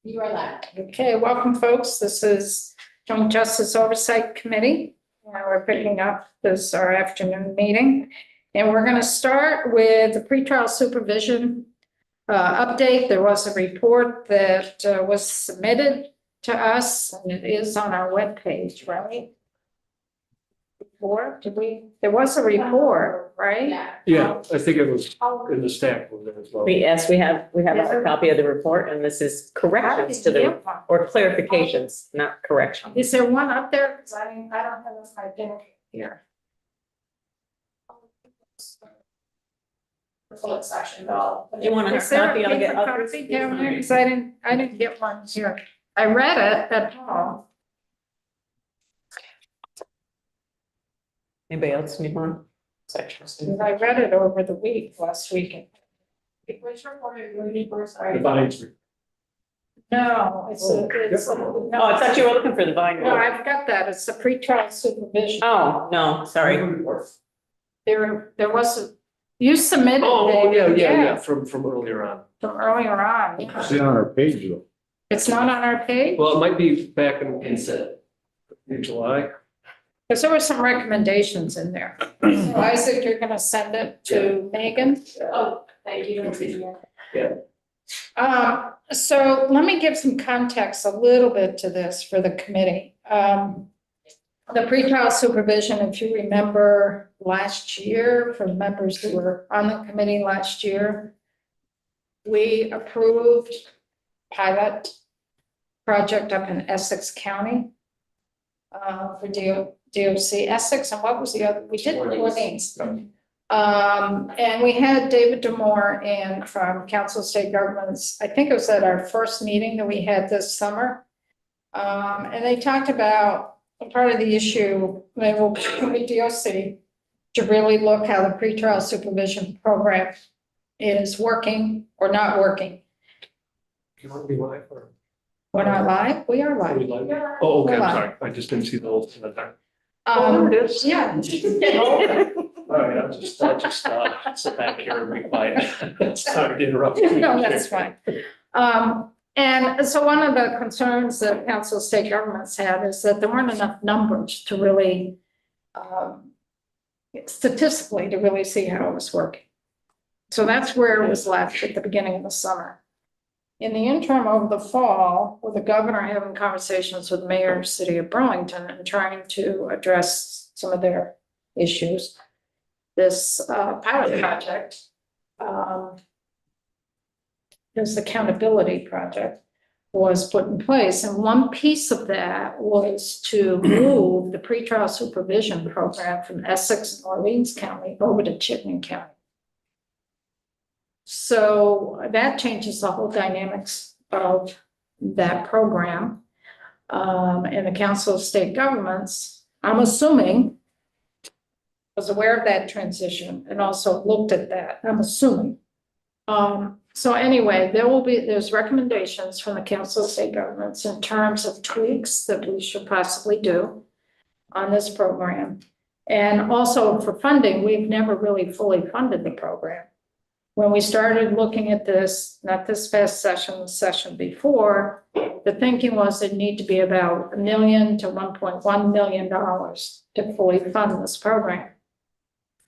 You are live. Okay, welcome, folks. This is Joint Justice Oversight Committee. We're picking up this our afternoon meeting, and we're going to start with the pretrial supervision update. There was a report that was submitted to us, and it is on our webpage, right? There was a report, right? Yeah, I think it was in the stack over there as well. Yes, we have a copy of the report, and this is corrections to the, or clarifications, not corrections. Is there one up there? Because I don't have my pen here. Section. You want a Is there copy? a I'll get paper others. copy down there? Because I didn't get one here. I read it at home. Anybody else need one? Sections. I read it over the last weekend. Which report are you reading first? The vines. No, it's Oh, I thought you were looking for the vine. No, I've got that. It's the pretrial supervision. Oh, no, sorry. There was you submitted. Oh, David. yeah, from earlier on. From earlier on. It's on our page though. It's not on our page? Well, it might be back in July. Because there were some recommendations in there. So Isaac, you're gonna send it to Megan? Oh, thank you. Yeah. So let me give some context a little bit to this for the committee. The pretrial supervision, if you remember last year, for members who were on the committee last year, we approved pilot project up in Essex County for DOC Essex, and what was the other? We did Orleans. And we had David Demore in from Council of State Governments. I think it was at our first meeting that we had this summer. And they talked about part of the issue, they will with DOC to really look how the pretrial supervision program is working or not working. You want to be live or? We're not live? We are Are we live. live? Oh, okay, We're I'm live. sorry. I just didn't see the whole thing there. Um, there it is. yeah. All right, I'll just sit back here and be quiet. Sorry to interrupt you. No, that's fine. And so one of the concerns that Council of State Governments had is that there weren't enough numbers to really, statistically, to really see how it was working. So that's where it was left at the beginning of the summer. In the interim over the fall, with the governor having conversations with the mayor of the city of Burlington and trying to address some of their issues, this pilot project, this accountability project was put in place. And one piece of that was to move the pretrial supervision program from Essex and Orleans County over to Chittenden County. So that changes the whole dynamics of that program. And the Council of State Governments, I'm assuming, was aware of that transition and also looked at that, I'm assuming. So anyway, there's recommendations from the Council of State Governments in terms of tweaks that we should possibly do on this program. And also for funding, we've never really fully funded the program. When we started looking at this, not this past session, the session before, the thinking was it'd need to be about $1 million to $1.1 million to fully fund this program.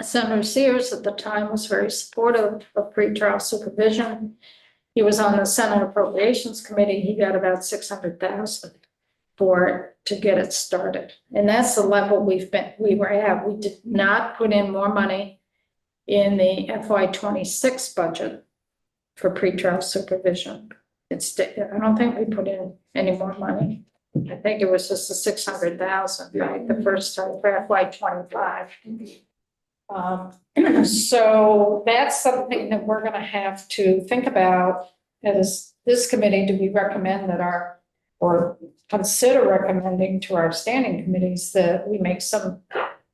Senator Sears at the time was very supportive of pretrial supervision. He was on the Senate Appropriations Committee. He got about $600,000 for it to get it started. And that's the level we were at. We did not put in more money in the FY26 budget for pretrial supervision. I don't think we put in any more money. I think it was just the $600,000, right? The first time for FY25. So that's something that we're going to have to think about as this committee. Do we recommend that or consider recommending to our standing committees that we make some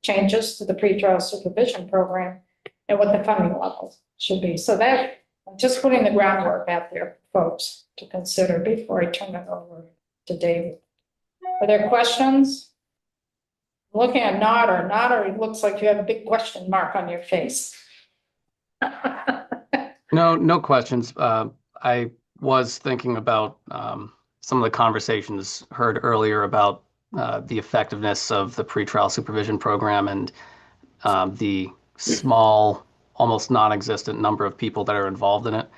changes to the pretrial supervision program and what the funding levels should be? So that I'm just putting the groundwork out there, folks, to consider before I turn it over to David. Are there questions? Looking at Nodder, it looks like you have a big question mark on your face. No questions. I was thinking about some of the conversations heard earlier about the effectiveness of the pretrial supervision program and the small, almost non-existent number of people that are involved in it.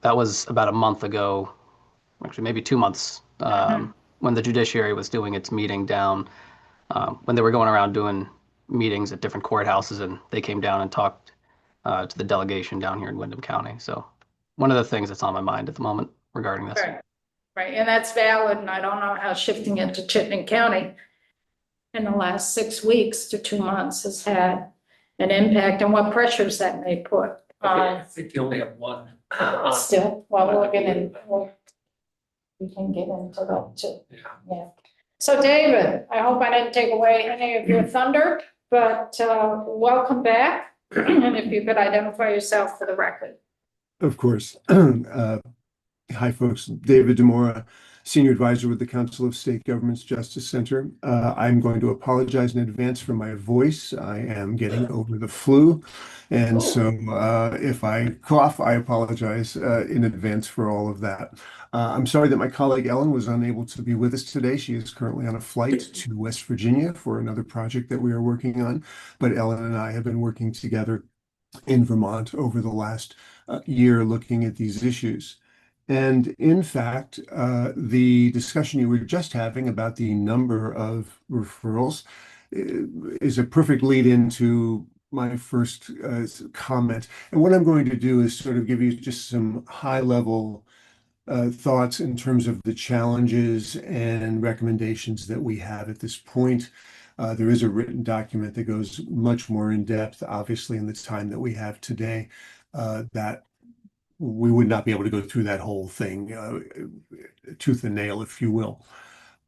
That was about a month ago, actually maybe 2 months, when the judiciary was doing its meeting down, when they were going around doing meetings at different courthouses, and they came down and talked to the delegation down here in Windham County. So one of the things that's on my mind at the moment regarding this. Right, right, and that's valid, and I don't know how shifting it to Chittenden County in the last 6 weeks to 2 months has had an impact and what pressures that may put I on. think you only have one. Still, well, we'll get in, we can get into that too. Yeah. So David, I hope I didn't take away any of your thunder, but welcome back. And if you could identify yourself for the record. Of course. Hi, folks. David Demora, Senior Advisor with the Council of State Governments Justice Center. I'm going to apologize in advance for my voice. I am getting over the flu. And so if I cough, I apologize in advance for all of that. I'm sorry that my colleague Ellen was unable to be with us today. She is currently on a flight to West Virginia for another project that we are working on. But Ellen and I have been working together in Vermont over the last year looking at these issues. And in fact, the discussion you were just having about the number of referrals is a perfect lead into my first comment. And what I'm going to do is sort of give you just some high level thoughts in terms of the challenges and recommendations that we have at this point. There is a written document that goes much more in depth, obviously, in the time that we have today, that we would not be able to go through that whole thing, tooth and nail, if you will.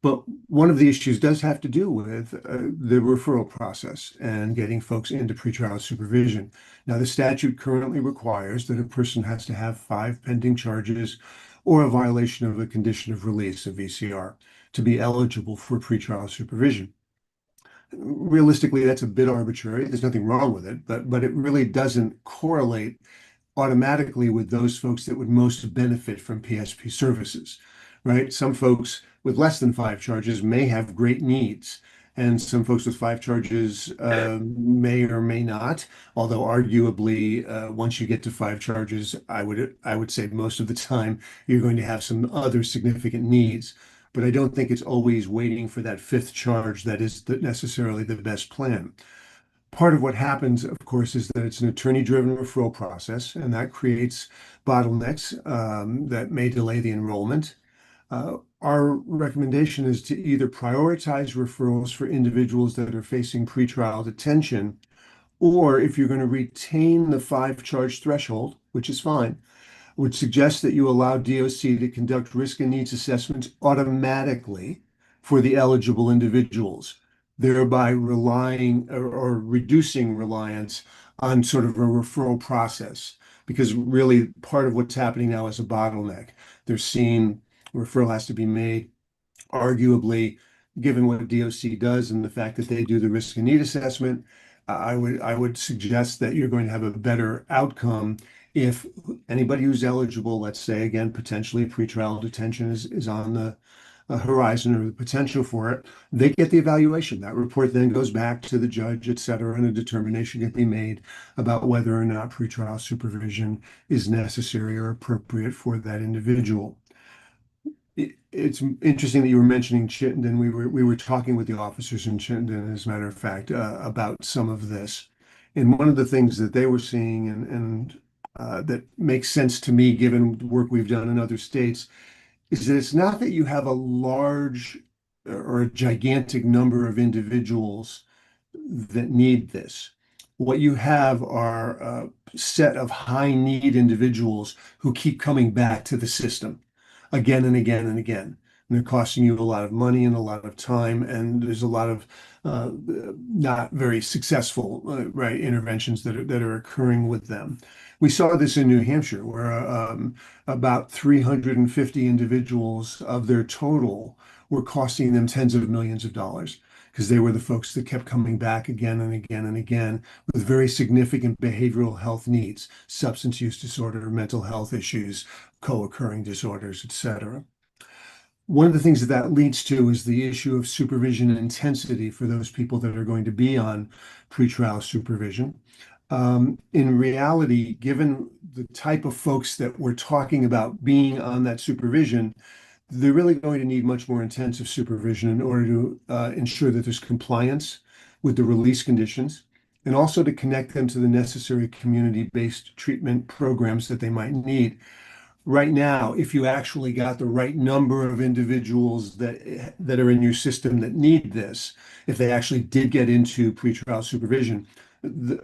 But one of the issues does have to do with the referral process and getting folks into pretrial supervision. Now, the statute currently requires that a person has to have 5 pending charges or a violation of a condition of release, a VCR, to be eligible for pretrial supervision. Realistically, that's a bit arbitrary. There's nothing wrong with it, but it really doesn't correlate automatically with those folks that would most benefit from PSP services, right? Some folks with less than 5 charges may have great needs, and some folks with 5 charges may or may not. Although arguably, once you get to 5 charges, I would say most of the time you're going to have some other significant needs. But I don't think it's always waiting for that 5th charge that is necessarily the best plan. Part of what happens, of course, is that it's an attorney-driven referral process, and that creates bottlenecks that may delay the enrollment. Our recommendation is to either prioritize referrals for individuals that are facing pretrial detention, or if you're going to retain the 5 charge threshold, which is fine, would suggest that you allow DOC to conduct risk and needs assessments automatically for the eligible individuals, thereby relying or reducing reliance on sort of a referral process. Because really part of what's happening now is a bottleneck. They're seeing referral has to be made. Arguably, given what DOC does and the fact that they do the risk and need assessment, I would suggest that you're going to have a better outcome if anybody who's eligible, let's say again, potentially pretrial detention is on the horizon or the potential for it, they get the evaluation. That report then goes back to the judge, et cetera, and a determination can be made about whether or not pretrial supervision is necessary or appropriate for that individual. It's interesting that you were mentioning Chittenden. We were talking with the officers in Chittenden, as a matter of fact, about some of this. And one of the things that they were seeing and that makes sense to me, given the work we've done in other states, is that it's not that you have a large or a gigantic number of individuals that need this. What you have are a set of high need individuals who keep coming back to the system again and again and again. And they're costing you a lot of money and a lot of time, and there's a lot of not very successful right interventions that are occurring with them. We saw this in New Hampshire, where about 350 individuals of their total were costing them tens of millions of dollars, because they were the folks that kept coming back again and again and again with very significant behavioral health needs, substance use disorder, mental health issues, co-occurring disorders, et cetera. One of the things that that leads to is the issue of supervision intensity for those people that are going to be on pretrial supervision. In reality, given the type of folks that we're talking about being on that supervision, they're really going to need much more intensive supervision in order to ensure that there's compliance with the release conditions, and also to connect them to the necessary community-based treatment programs that they might need. Right now, if you actually got the right number of individuals that are in your system that need this, if they actually did get into pretrial supervision,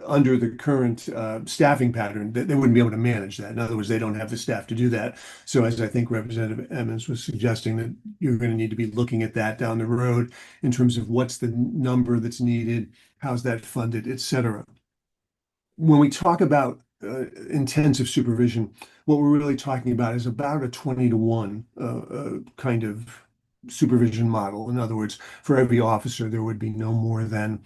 under the current staffing pattern, they wouldn't be able to manage that. In other words, they don't have the staff to do that. So as I think Representative Emmons was suggesting, that you're going to need to be looking at that down the road in terms of what's the number that's needed, how's that funded, et cetera. When we talk about intensive supervision, what we're really talking about is about a 20-to-1 kind of supervision model. In other words, for every officer, there would be no more than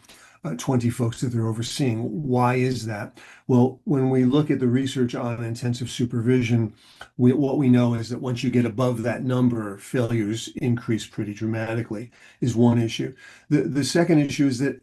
20 folks that they're overseeing. Why is that? Well, when we look at the research on intensive supervision, what we know is that once you get above that number, failures increase pretty dramatically, is one issue. The second issue is that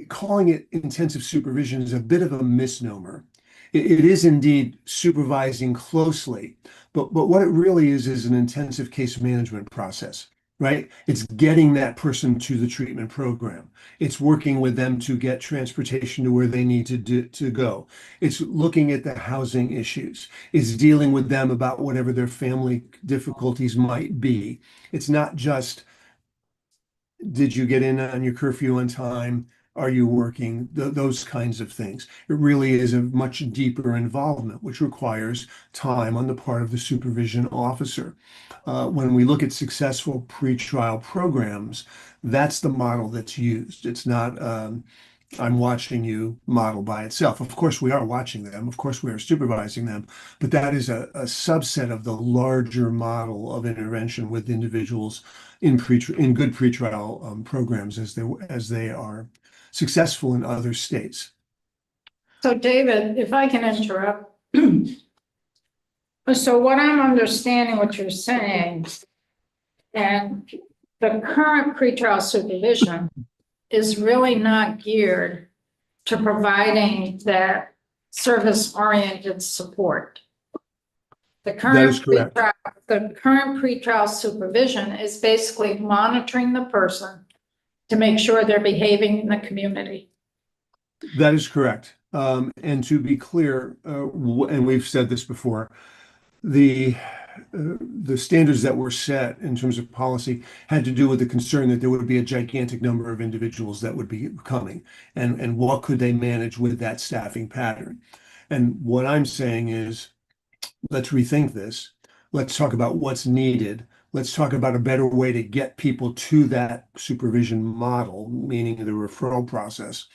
calling it intensive supervision is a bit of a misnomer. It is indeed supervising closely, but what it really is an intensive case management process, right? It's getting that person to the treatment program. It's working with them to get transportation to where they need to go. It's looking at the housing issues. It's dealing with them about whatever their family difficulties might be. It's not just, did you get in on your curfew on time? Are you working? Those kinds of things. It really is a much deeper involvement, which requires time on the part of the supervision officer. When we look at successful pretrial programs, that's the model that's used. It's not I'm watching you model by itself. Of course, we are watching them. Of course, we are supervising them, but that is a subset of the larger model of intervention with individuals in good pretrial programs as they are successful in other states. So David, if I can interrupt. So what I'm understanding what you're saying, and the current pretrial supervision is really not geared to providing that service-oriented support. The is correct. current pretrial supervision is basically monitoring the person to make sure they're behaving in the community. That is correct. And to be clear, and we've said this before, the standards that were set in terms of policy had to do with the concern that there would be a gigantic number of individuals that would be coming, and what could they manage with that staffing pattern. And what I'm saying is, let's rethink this. Let's talk about what's needed. Let's talk about a better way to get people to that supervision model, meaning the referral process.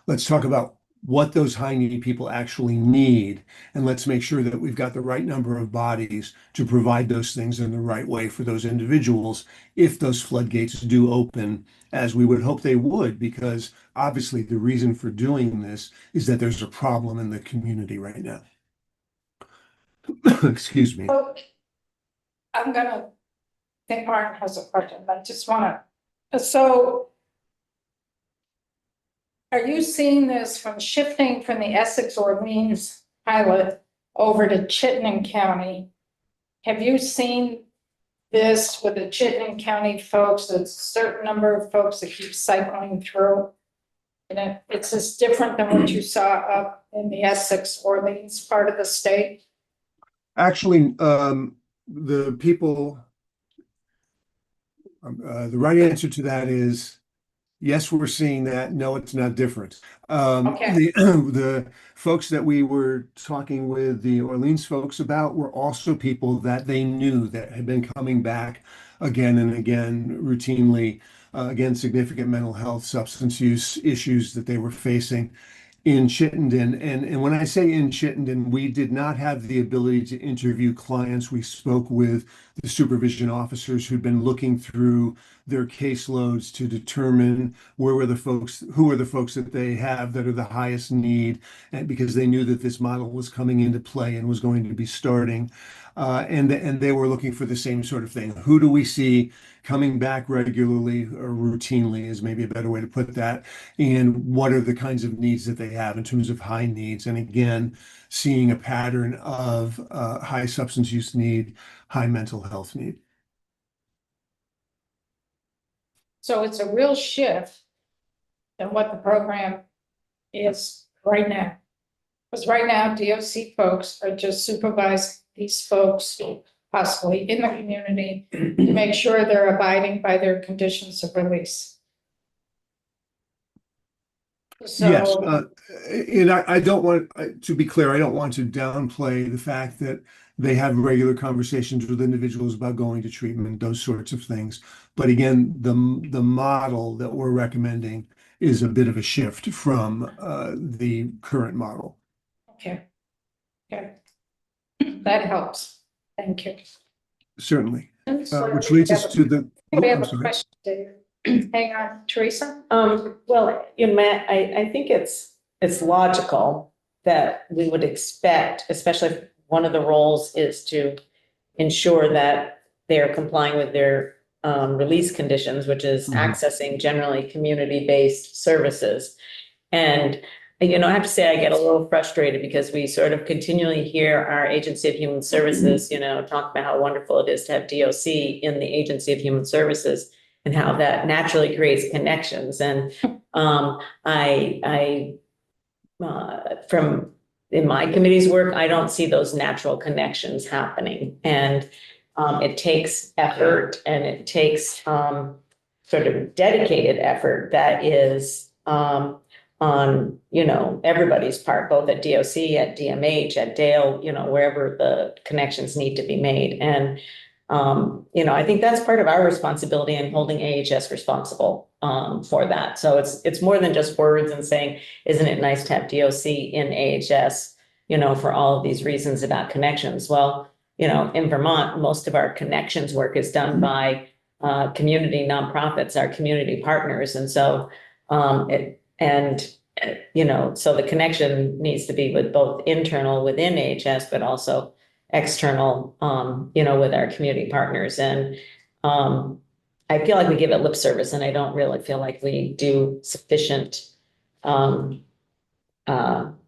Let's talk about what those high need people actually need, and let's make sure that we've got the right number of bodies to provide those things in the right way for those individuals if those floodgates do open, as we would hope they would, because obviously the reason for doing this is that there's a problem in the community right now. Excuse me. So I'm gonna think Martin has a question, but I just wanna, so are you seeing this from shifting from the Essex Orleans pilot over to Chittenden County? Have you seen this with the Chittenden County folks? There's a certain number of folks that keep cycling through. And it's just different than what you saw up in the Essex Orleans part of the state. Actually, the people, the right answer to that is yes, we're seeing that. No, it's not different. Okay. The folks that we were talking with, the Orleans folks about, were also people that they knew that had been coming back again and again routinely, again, significant mental health, substance use issues that they were facing in Chittenden. And when I say in Chittenden, we did not have the ability to interview clients. We spoke with the supervision officers who'd been looking through their caseloads to determine who are the folks that they have that are the highest need, and because they knew that this model was coming into play and was going to be starting. And they were looking for the same sort of thing. Who do we see coming back regularly or routinely is maybe a better way to put that. And what are the kinds of needs that they have in terms of high needs? And again, seeing a pattern of high substance use need, high mental health need. So it's a real shift than what the program is right now. Because right now, DOC folks are just supervising these folks possibly in the community to make sure they're abiding by their conditions of release. Yes, So, and I don't want, to be clear, I don't want to downplay the fact that they have regular conversations with individuals about going to treatment, those sorts of things. But again, the model that we're recommending is a bit of a shift from the current model. okay. Okay. That helps. Thank you. Certainly. So Which leads us to the. we have I'm a sorry. question, David. Hang on, Teresa. Well, Matt, I think it's logical that we would expect, especially if one of the roles is to ensure that they're complying with their release conditions, which is Mhm. accessing generally community-based services. And, I have to say, I get a little frustrated because we sort of continually hear our Agency of Human Services, talk about how wonderful it is to have DOC in the Agency of Human Services and how that naturally creates connections. And from in my committee's work, I don't see those natural connections happening. And it takes effort, and it takes sort of dedicated effort that is on everybody's part, both at DOC, at DMH, at Dale, wherever the connections need to be made. And I think that's part of our responsibility in holding AHS responsible for that. So it's more than just words and saying, isn't it nice to have DOC in AHS, for all of these reasons about connections? Well, in Vermont, most of our connections work is done by community nonprofits, our community partners. And so so the connection needs to be with both internal within AHS, but also external, with our community partners. And I feel like we give it lip service, and I don't really feel like we do sufficient, I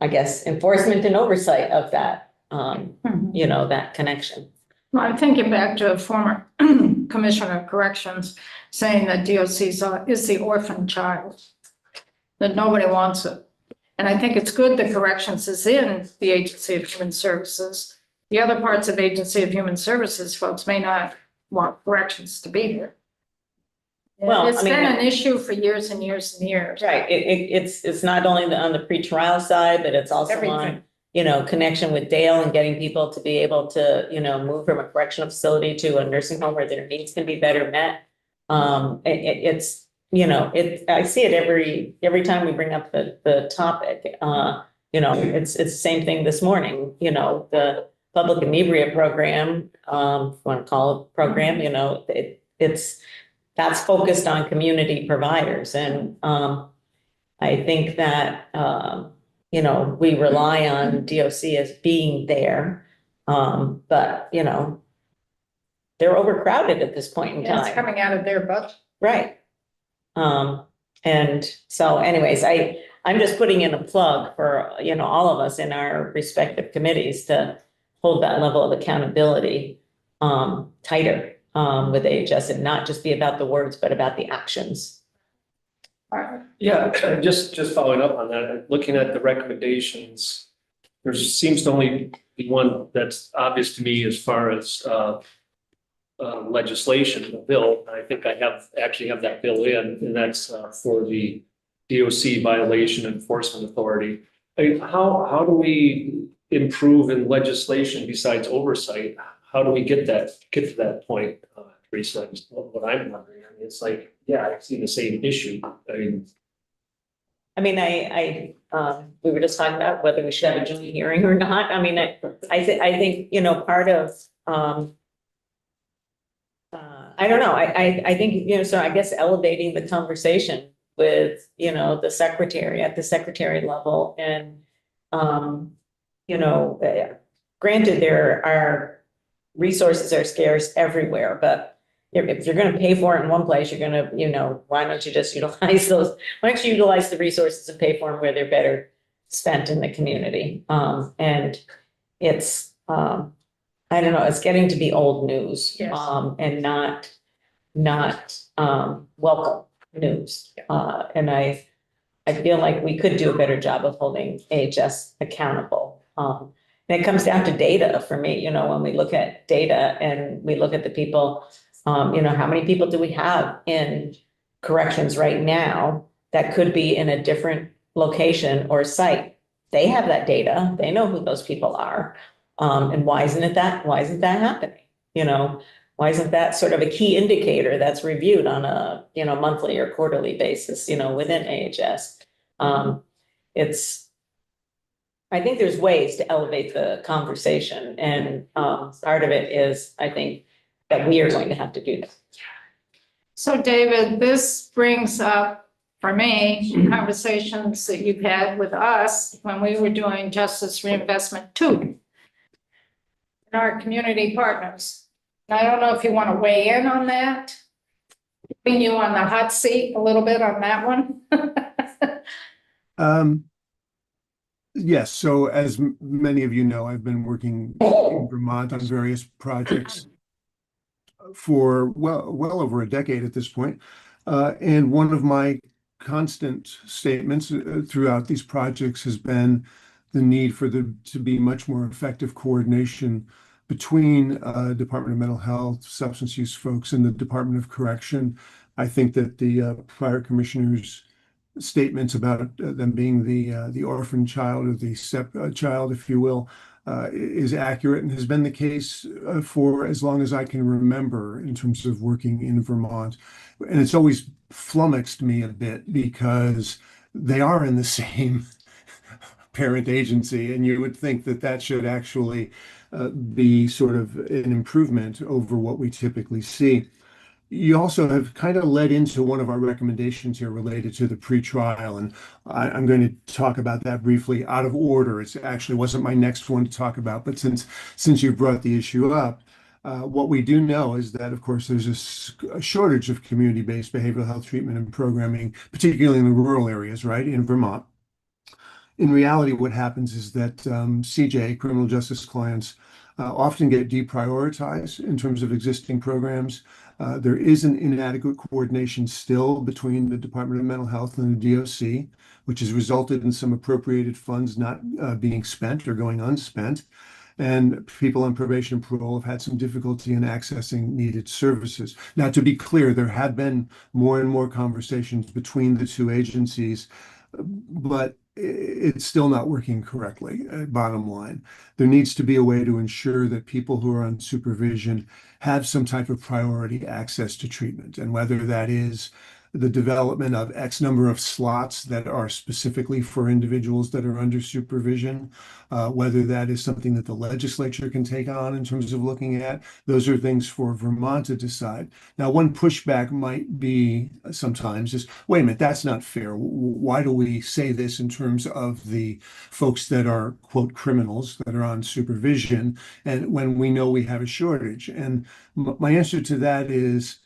guess, enforcement and oversight of that, that connection. Well, I'm thinking back to a former Commissioner of Corrections saying that DOC is the orphan child, that nobody wants it. And I think it's good that corrections is in the Agency of Human Services. The other parts of Agency of Human Services, folks may not want corrections to be here. Well, It's been an issue for years and years and years. Right. It's not only on the pretrial side, but it's also Everything. on, connection with Dale and getting people to be able to, move from a correctional facility to a nursing home where their needs can be better met. It's, I see it every time we bring up the topic. It's the same thing this morning, the public inebriate program, if you want to call it program, that's focused on community providers. And I think that, we rely on DOC as being there. But, they're overcrowded at this point in Yeah, it's time. coming out of their budget. Right. And so anyways, I'm just putting in a plug for, all of us in our respective committees to hold that level of accountability tighter with AHS, and not just be about the words, but about the actions. Yeah, just following up on that, looking at the recommendations, there seems to only be one that's obvious to me as far as legislation, the bill. I think I actually have that bill in, and that's for the DOC violation enforcement authority. I mean, how do we improve in legislation besides oversight? How do we get to that point, Teresa? Is what I'm wondering. I mean, it's like, yeah, I see the same issue. I mean, we were just talking about whether we should have a joint hearing or not. I mean, I think, part of I don't know, I think, so I guess elevating the conversation with, the secretary at the secretary level and, granted, there are resources are scarce everywhere, but if you're gonna pay for it in one place, you're gonna, why don't you just utilize those? Why don't you utilize the resources and pay for them where they're better spent in the community? And it's, I don't know, it's getting to be old news. Yes. And not welcome news. And I feel like we could do a better job of holding AHS accountable. And it comes down to data for me, when we look at data and we look at the people, how many people do we have in corrections right now that could be in a different location or site? They have that data. They know who those people are. And why isn't that happening? Why isn't that sort of a key indicator that's reviewed on a, monthly or quarterly basis, within AHS? I think there's ways to elevate the conversation, and part of it is, I think, that we are going to have to do that. So David, this brings up for me conversations that you've had with us when we were doing Justice Reinvestment 2 and our community partners. I don't know if you want to weigh in on that, putting you on the hot seat a little bit on that one. Yes, so as many of you know, I've been working in Vermont on various projects for well over a decade at this point. And one of my constant statements throughout these projects has been the need for there to be much more effective coordination between Department of Mental Health, substance use folks, and the Department of Correction. I think that the prior commissioners' statements about them being the orphan child or the step child, if you will, is accurate and has been the case for as long as I can remember in terms of working in Vermont. And it's always flummoxed me a bit because they are in the same parent agency, and you would think that that should actually be sort of an improvement over what we typically see. You also have kind of led into one of our recommendations here related to the pretrial, and I'm going to talk about that briefly out of order. It actually wasn't my next one to talk about, but since you brought the issue up, what we do know is that, of course, there's a shortage of community-based behavioral health treatment and programming, particularly in the rural areas, right, in Vermont. In reality, what happens is that CJ, criminal justice clients, often get deprioritized in terms of existing programs. There is an inadequate coordination still between the Department of Mental Health and the DOC, which has resulted in some appropriated funds not being spent or going unspent. And people on probation and parole have had some difficulty in accessing needed services. Now, to be clear, there have been more and more conversations between the two agencies, but it's still not working correctly, bottom line. There needs to be a way to ensure that people who are on supervision have some type of priority access to treatment, and whether that is the development of X number of slots that are specifically for individuals that are under supervision, whether that is something that the legislature can take on in terms of looking at. Those are things for Vermont to decide. Now, one pushback might be sometimes is, wait a minute, that's not fair. Why do we say this in terms of the folks that are, quote, criminals that are on supervision, and when we know we have a shortage? And my answer to that is,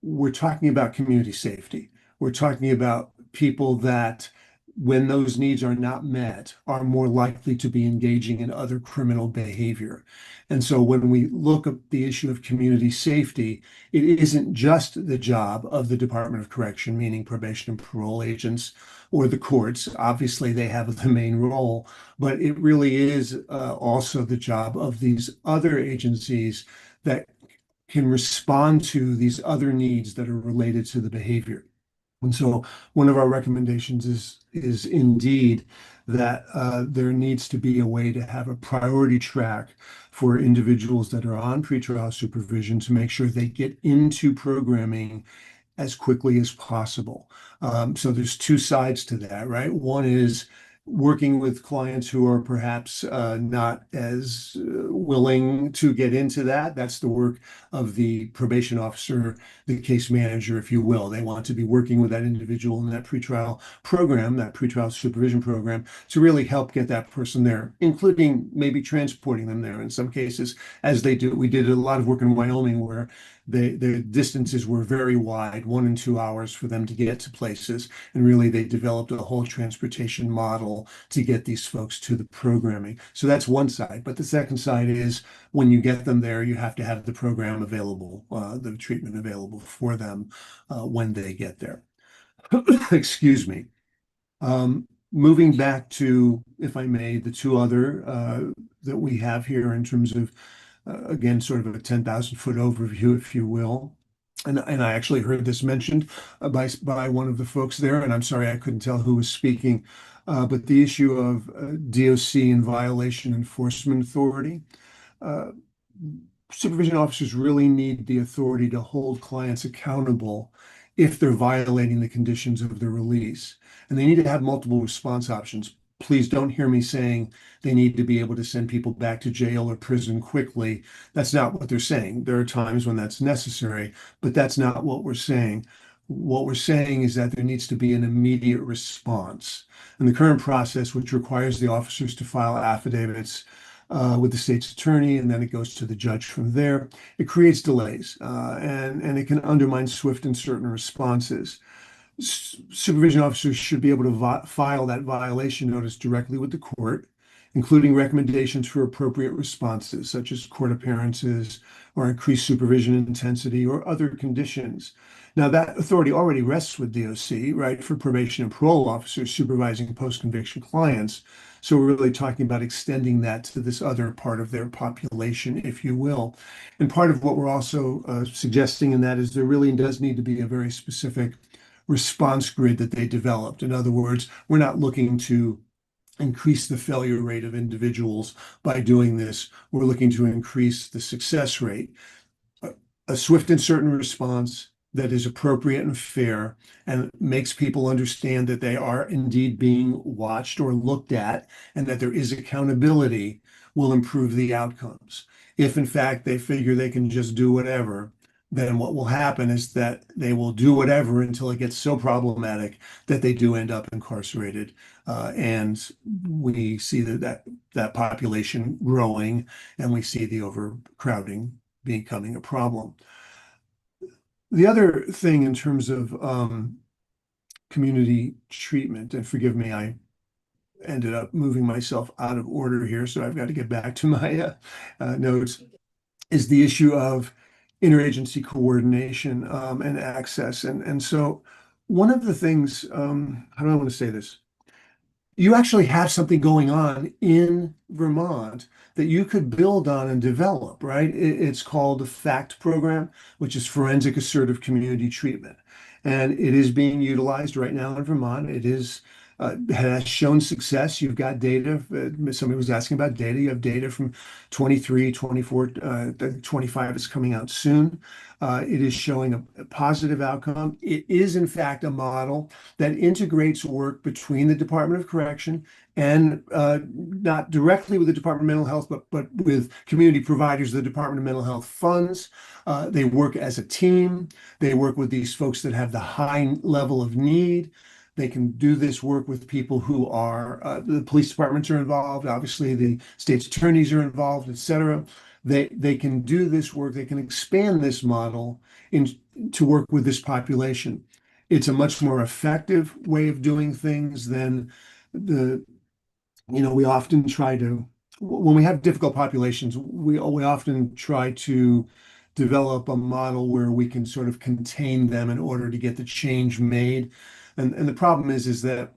we're talking about community safety. We're talking about people that, when those needs are not met, are more likely to be engaging in other criminal behavior. And so when we look at the issue of community safety, it isn't just the job of the Department of Correction, meaning probation and parole agents, or the courts. Obviously, they have the main role, but it really is also the job of these other agencies that can respond to these other needs that are related to the behavior. And so one of our recommendations is indeed that there needs to be a way to have a priority track for individuals that are on pretrial supervision to make sure they get into programming as quickly as possible. So there's two sides to that, right? One is working with clients who are perhaps not as willing to get into that. That's the work of the probation officer, the case manager, if you will. They want to be working with that individual in that pretrial program, that pretrial supervision program, to really help get that person there, including maybe transporting them there in some cases, as they do. We did a lot of work in Wyoming where the distances were very wide, 1 and 2 hours for them to get to places. And really, they developed a whole transportation model to get these folks to the programming. So that's one side. But the second side is when you get them there, you have to have the program available, the treatment available for them when they get there. Excuse me. Moving back to, if I may, the two other that we have here in terms of again, sort of a 10,000-foot overview, if you will. And I actually heard this mentioned by one of the folks there, and I'm sorry I couldn't tell who was speaking, but the issue of DOC and violation enforcement authority. Uh, Supervision officers really need the authority to hold clients accountable if they're violating the conditions of their release. And they need to have multiple response options. Please don't hear me saying they need to be able to send people back to jail or prison quickly. That's not what they're saying. There are times when that's necessary, but that's not what we're saying. What we're saying is that there needs to be an immediate response. And the current process, which requires the officers to file affidavits with the state's attorney, and then it goes to the judge from there, it creates delays and it can undermine swift and certain responses. Supervision officers should be able to file that violation notice directly with the court, including recommendations for appropriate responses, such as court appearances or increased supervision intensity or other conditions. Now, that authority already rests with DOC, right, for probation and parole officers supervising post-conviction clients. So we're really talking about extending that to this other part of their population, if you will. And part of what we're also suggesting in that is there really does need to be a very specific response grid that they developed. In other words, we're not looking to increase the failure rate of individuals by doing this. We're looking to increase the success rate. A swift and certain response that is appropriate and fair and makes people understand that they are indeed being watched or looked at and that there is accountability will improve the outcomes. If in fact they figure they can just do whatever, then what will happen is that they will do whatever until it gets so problematic that they do end up incarcerated. And we see that population growing, and we see the overcrowding becoming a problem. The other thing in terms of community treatment, and forgive me, I ended up moving myself out of order here, so I've got to get back to my notes, is the issue of interagency coordination and access. And so one of the things, how do I want to say this? You actually have something going on in Vermont that you could build on and develop, right? It's called the FACT program, which is Forensic Assertive Community Treatment. And it is being utilized right now in Vermont. It has shown success. You've got data. Somebody was asking about data. You have data from 23, 24, 25 is coming out soon. It is showing a positive outcome. It is, in fact, a model that integrates work between the Department of Correction and not directly with the Department of Mental Health, but with community providers the Department of Mental Health funds. They work as a team. They work with these folks that have the high level of need. They can do this work with people who are, the police departments are involved, obviously the state's attorneys are involved, et cetera. They can do this work, they can expand this model to work with this population. It's a much more effective way of doing things than we often try to, when we have difficult populations, we often try to develop a model where we can sort of contain them in order to get the change made. And the problem is that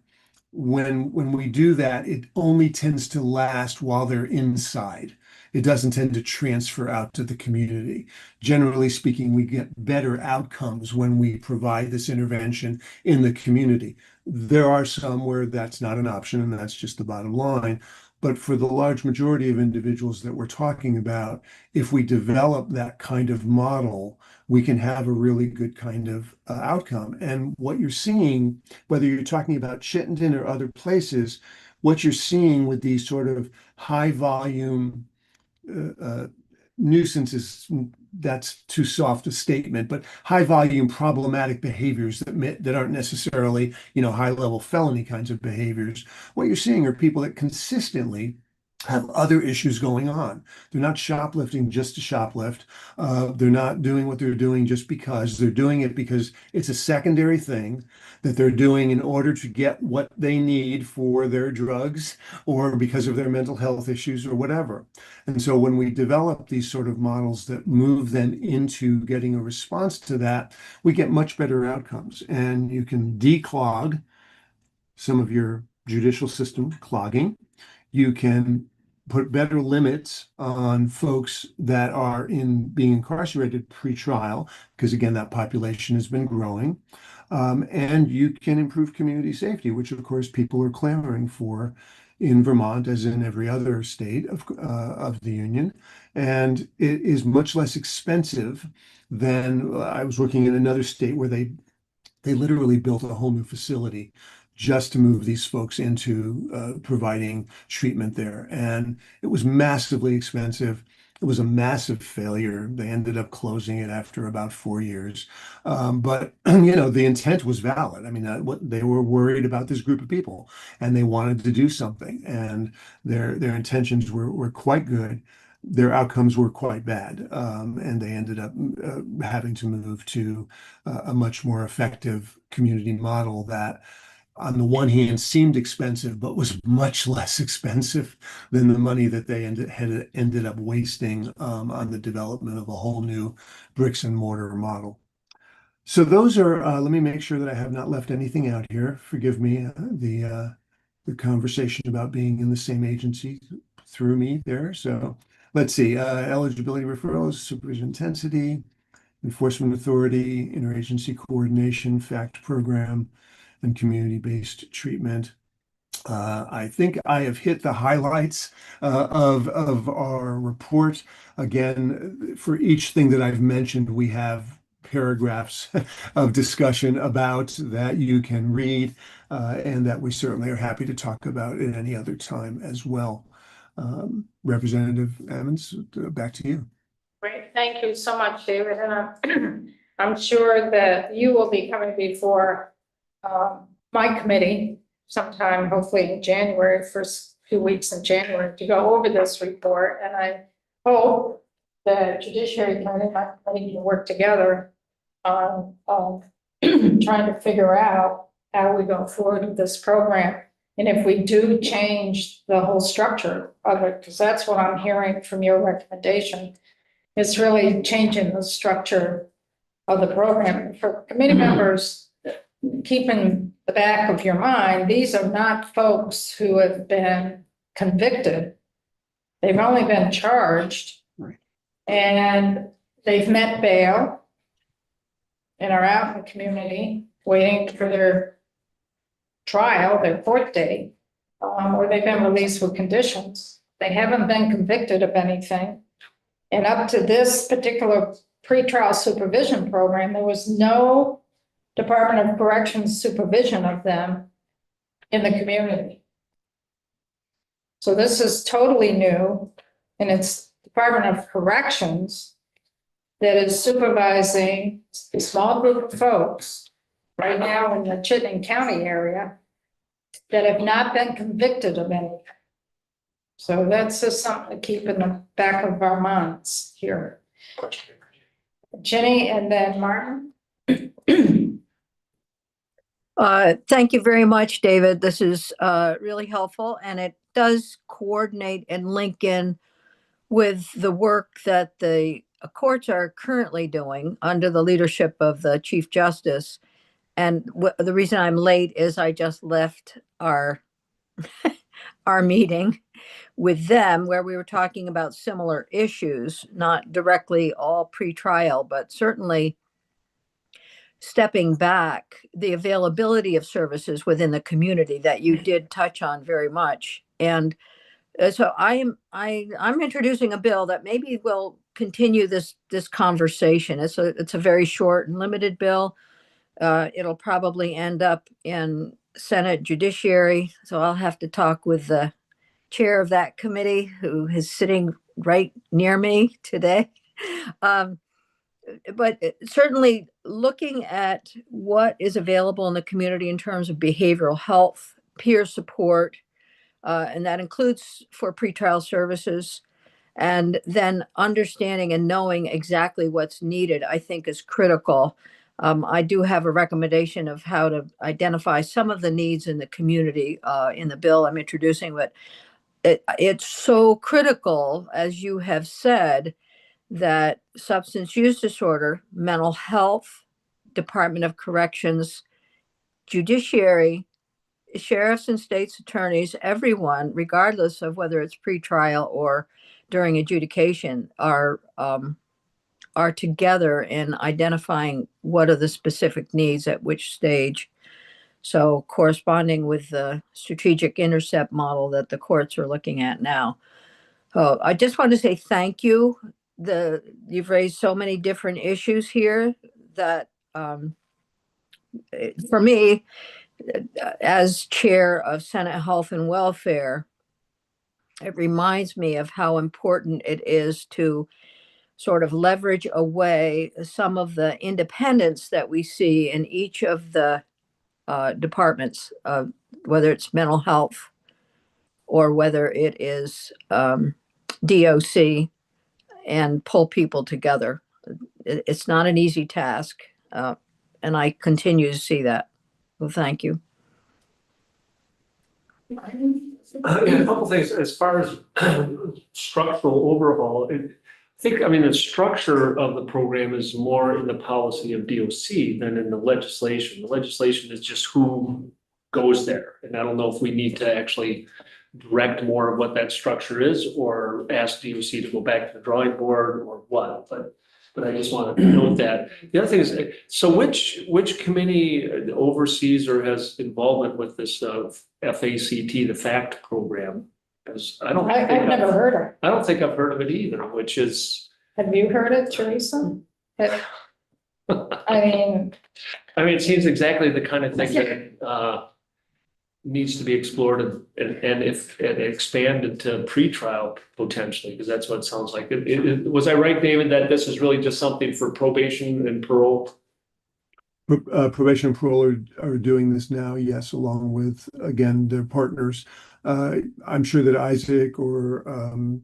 when we do that, it only tends to last while they're inside. It doesn't tend to transfer out to the community. Generally speaking, we get better outcomes when we provide this intervention in the community. There are some where that's not an option, and that's just the bottom line. But for the large majority of individuals that we're talking about, if we develop that kind of model, we can have a really good kind of outcome. And what you're seeing, whether you're talking about Chittenden or other places, what you're seeing with these sort of high volume nuisances, that's too soft a statement, but high volume problematic behaviors that aren't necessarily, high level felony kinds of behaviors. What you're seeing are people that consistently have other issues going on. They're not shoplifting just to shoplift. They're not doing what they're doing just because. They're doing it because it's a secondary thing that they're doing in order to get what they need for their drugs or because of their mental health issues or whatever. And so when we develop these sort of models that move them into getting a response to that, we get much better outcomes. And you can declog some of your judicial system clogging. You can put better limits on folks that are being incarcerated pre-trial, because again, that population has been growing. And you can improve community safety, which of course people are clamoring for in Vermont, as in every other state of the Union. And it is much less expensive than I was working in another state where they literally built a whole new facility just to move these folks into providing treatment there. And it was massively expensive. It was a massive failure. They ended up closing it after about 4 years. But the intent was valid. I mean, what they were worried about this group of people, and they wanted to do something. And their intentions were quite good. Their outcomes were quite bad, and they ended up having to move to a much more effective community model that, on the one hand, seemed expensive, but was much less expensive than the money that they had ended up wasting on the development of a whole new bricks and mortar model. So those are, let me make sure that I have not left anything out here. Forgive me, the conversation about being in the same agency threw me there. So let's see, eligibility referrals, supervision intensity, enforcement authority, interagency coordination, FACT program, and community-based treatment. I think I have hit the highlights of our report. Again, for each thing that I've mentioned, we have paragraphs of discussion about that you can read, and that we certainly are happy to talk about at any other time as well. Representative Ammons, back to you. Great, thank you so much, David. And I'm sure that you will be coming before my committee sometime, hopefully in January, first few weeks in January, to go over this report. And I hope the Judiciary Committee and my committee can work together on trying to figure out how we go forward with this program. And if we do change the whole structure of it, because that's what I'm hearing from your recommendation, it's really changing the structure of the program. For committee members, keep in the back of your mind, these are not folks who have been convicted. They've only been charged. Right. And they've met bail and are out in the community waiting for their trial, their court date, or they've been released with conditions. They haven't been convicted of anything. And up to this particular pretrial supervision program, there was no Department of Corrections supervision of them in the community. So this is totally new, and it's Department of Corrections that is supervising a small group of folks right now in the Chittenden County area that have not been convicted of anything. So that's just something to keep in the back of our minds here. Jenny and then Martin. Thank you very much, David. This is really helpful, and it does coordinate and link in with the work that the courts are currently doing under the leadership of the Chief Justice. And the reason I'm late is I just left our our meeting with them where we were talking about similar issues, not directly all pre-trial, but certainly stepping back, the availability of services within the community that you did touch on very much. And so I'm introducing a bill that maybe will continue this conversation. It's a very short and limited bill. It'll probably end up in Senate Judiciary, so I'll have to talk with the chair of that committee, who is sitting right near me today. Um, but certainly looking at what is available in the community in terms of behavioral health, peer support, and that includes for pretrial services, and then understanding and knowing exactly what's needed, I think is critical. I do have a recommendation of how to identify some of the needs in the community in the bill I'm introducing, but it's so critical, as you have said, that substance use disorder, mental health, Department of Corrections, judiciary, sheriffs and state's attorneys, everyone, regardless of whether it's pretrial or during adjudication, are together in identifying what are the specific needs at which stage. So corresponding with the strategic intercept model that the courts are looking at now. I just want to say thank you. You've raised so many different issues here that for me, as chair of Senate Health and Welfare, it reminds me of how important it is to sort of leverage away some of the independence that we see in each of the departments, whether it's mental health or whether it is DOC, and pull people together. It's not an easy task, and I continue to see that. Well, thank you. Yeah, a couple things as far as structural overhaul. I mean, the structure of the program is more in the policy of DOC than in the legislation. The legislation is just who goes there. And I don't know if we need to actually direct more of what that structure is or ask DOC to go back to the drawing board or what, but I just want to note that. The other thing is, so which committee oversees or has involvement with this FACT, the FACT program? Because I've never heard of. I don't think I've heard of it either, which is. Have you heard it, Teresa? I mean, it seems exactly the kind of thing that needs to be explored and expanded to pretrial potentially, because that's what it sounds like. Was I right, David, that this is really just something for probation and parole? Probation and parole are doing this now, yes, along with, again, their partners. I'm sure that Isaac or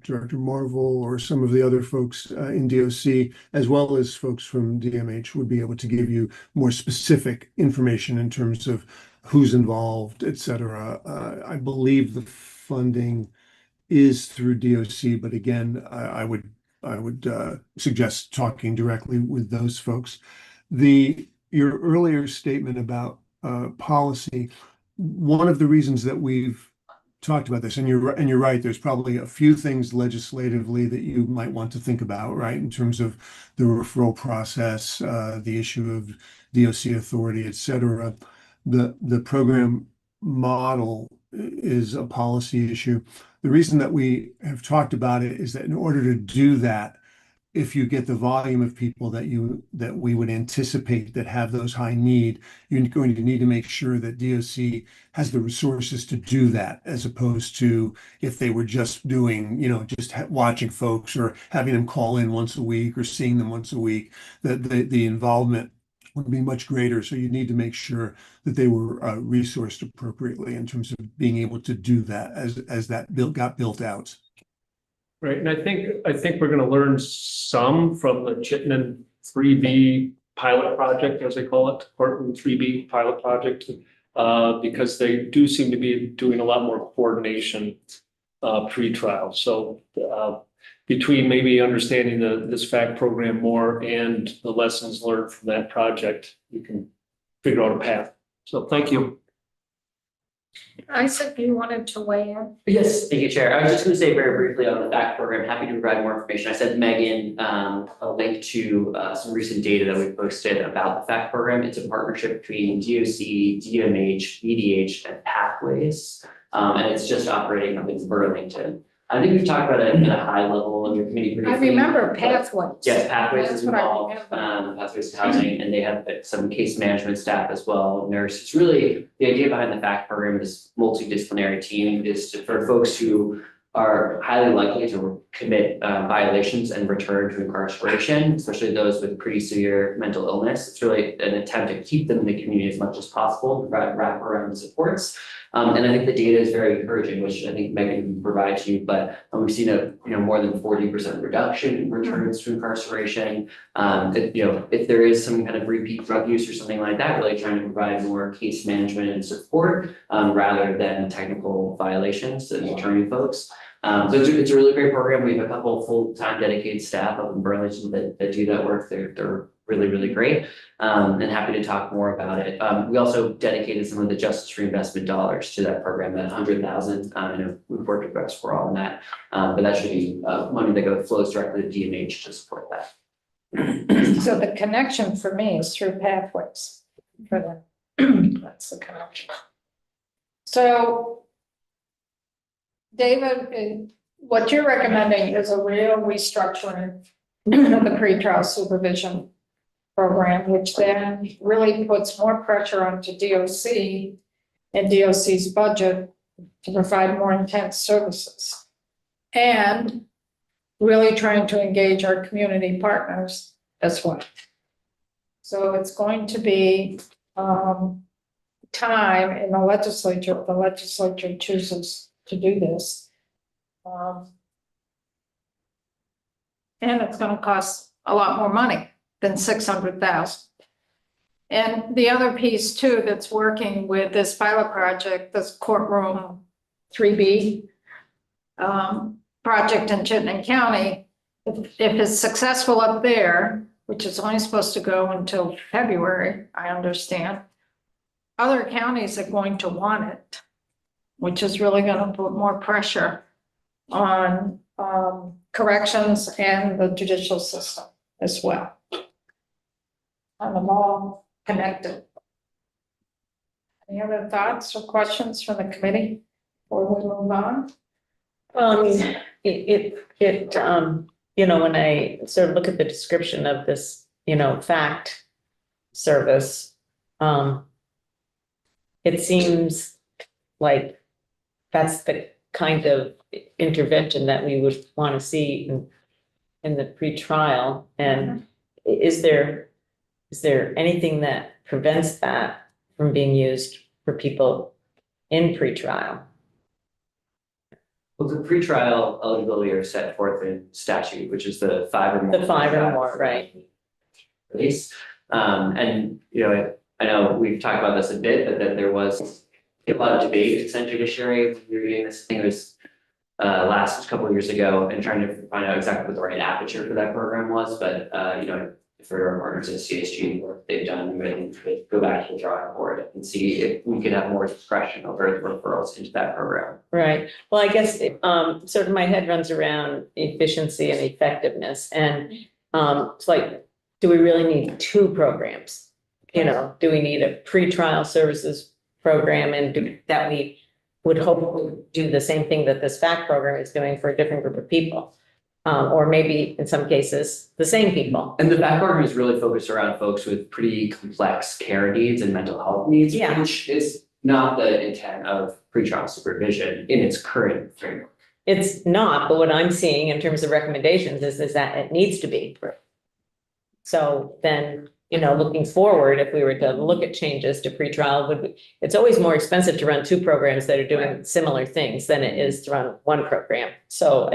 Director Marvel or some of the other folks in DOC, as well as folks from DMH, would be able to give you more specific information in terms of who's involved, et cetera. I believe the funding is through DOC, but again, I would suggest talking directly with those folks. Your earlier statement about policy, one of the reasons that we've talked about this, and you're right, there's probably a few things legislatively that you might want to think about, right, in terms of the referral process, the issue of DOC authority, et cetera. The program model is a policy issue. The reason that we have talked about it is that in order to do that, if you get the volume of people that we would anticipate that have those high need, you're going to need to make sure that DOC has the resources to do that, as opposed to if they were just doing, just watching folks or having them call in once a week or seeing them once a week, that the involvement would be much greater. So you need to make sure that they were resourced appropriately in terms of being able to do that as that got built out. Right, and I think we're going to learn some from the Chittenden 3B pilot project, as they call it, Portland 3B pilot project, because they do seem to be doing a lot more coordination pre-trial. So between maybe understanding this FACT program more and the lessons learned from that project, we can figure out a path. So thank you. Isaac, you wanted to weigh in? Yes, thank you, Chair. I was just going to say very briefly on the FACT program, happy to provide more information. I sent Megan a link to some recent data that we posted about the FACT program. It's a partnership between DOC, DMH, BDH, and Pathways, and it's just operating up in Burlington. I think we've talked about it at a high level in your committee briefing. I remember but- pathways. Yes, Pathways That's is what I involved, remember. Pathways to Housing, and they have some case management staff as well, nurse. It's really, the idea behind the FACT program, this multidisciplinary team, is for folks who are highly likely to commit violations and return to incarceration, especially those with pretty severe mental illness. It's really an attempt to keep them in the community as much as possible, provide wraparound supports. And I think the data is very encouraging, which I think Megan can provide to you, but we've seen a, more than 40% reduction in returns to incarceration. If there is some kind of repeat drug use or something like that, really trying to provide more case management and support, rather than technical violations and deterring folks. So it's a really great program. We have a couple of full-time dedicated staff up in Burlington that do that work. They're really, really great. And happy to talk more about it. We also dedicated some of the justice reinvestment dollars to that program, that 100,000. I know we've worked with Reps for all on that, but that should be money that flows directly to DMH to support that. So the connection for me is through Pathways for them. That's the connection. So David, what you're recommending is a real restructuring of the pretrial supervision program, which then really puts more pressure onto DOC and DOC's budget to provide more intense services. And really trying to engage our community partners as well. So it's going to be time in the legislature, if the legislature chooses to do this. And it's going to cost a lot more money than 600,000. And the other piece too that's working with this pilot project, this courtroom 3B project in Chittenden County, if it's successful up there, which is only supposed to go until February, I understand, other counties are going to want it, which is really going to put more pressure on corrections and the judicial system as well. And them all connected. Any other thoughts or questions from the committee before we move on? Well, I mean, when I sort of look at the description of this, FACT service, it seems like that's the kind of intervention that we would want to see in the pretrial. And is there anything that prevents that from being used for people in pretrial? Well, the pretrial eligibility are set forth in statute, which is the 5 or more. The 5 or more, right. Release. And, I know we've talked about this a bit, but then there was a lot of debate in Senate Judiciary when we were doing this. I think it was last couple of years ago, and trying to find out exactly what the right aperture for that program was. But, for our partners at CSG, what they've done, we could go back to the drawing board and see if we could have more discretion over the referrals into that program. Right. Well, I guess sort of my head runs around efficiency and effectiveness, and it's like, do we really need 2 programs? Do we need a pretrial services program, and that we would hope do the same thing that this FACT program is doing for a different group of people? Or maybe in some cases, the same people. And the FACT program is really focused around folks with pretty complex care needs and mental health needs, Yeah. which is not the intent of pretrial supervision in its current framework. It's not, but what I'm seeing in terms of recommendations is that it needs to be. So then, looking forward, if we were to look at changes to pretrial, it's always more expensive to run 2 programs that are doing similar things than it is to run 1 program. So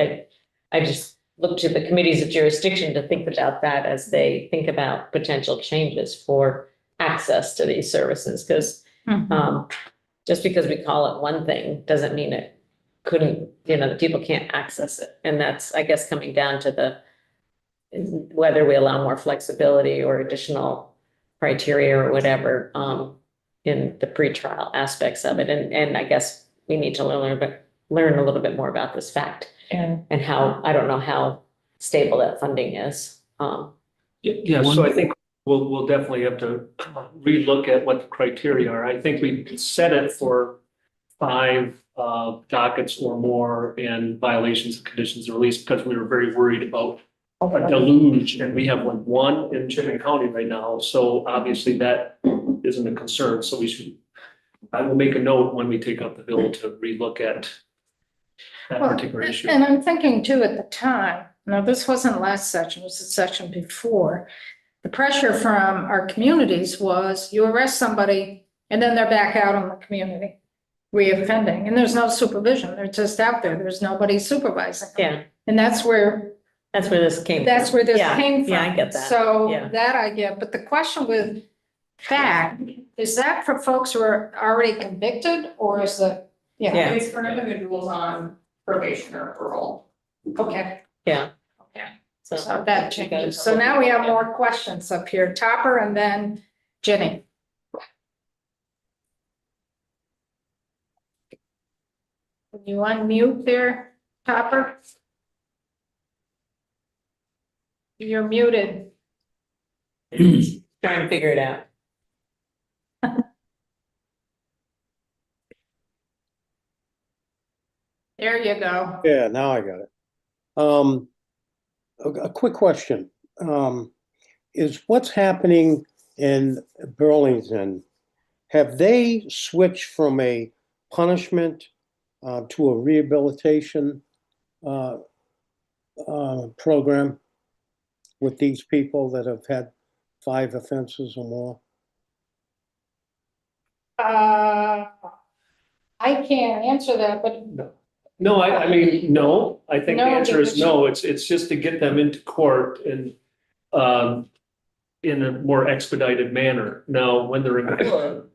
I just look to the committees of jurisdiction to think about that as they think about potential changes for access to these services. Because just because we call it one thing doesn't mean it couldn't, the people can't access it. And that's, I guess, coming down to whether we allow more flexibility or additional criteria or whatever in the pretrial aspects of it. And I guess we need to learn a little bit more about this FACT. And how, I don't know how stable that funding is. Yeah, so I think we'll definitely have to relook at what the criteria are. I think we set it for 5 dockets or more and violations of conditions of release because we were very worried about a deluge, and we have like one in Chittenden County right now, so obviously that isn't a concern, so I will make a note when we take up the bill to relook at that Well, particular issue. And I'm thinking too, at the time, now this wasn't last section, it was the section before. The pressure from our communities was you arrest somebody and then they're back out on the community, reoffending, and there's no supervision. They're just out there. There's nobody supervising them. Yeah, And that's where this came. That's from. where this Yeah, came from. Yeah, I get that. So Yeah. that I get, but the question with fact, is that for folks who are already convicted or is it? Yeah. It's for individuals on probation or parole. Okay, Yeah. okay, so that changes. So now we have more questions up here. Topper and then Jenny. Can you unmute there, Topper? You're muted. Trying to figure it out. There you go. Yeah, now I got it. A quick question. Is what's happening in Burlington, have they switched from a punishment to a rehabilitation program with these people that have had 5 offenses or more? I can't answer that, but No, I mean, no, I think the No, answer is because- no, it's just to get them into court and in a more expedited manner. Now, when they're in court,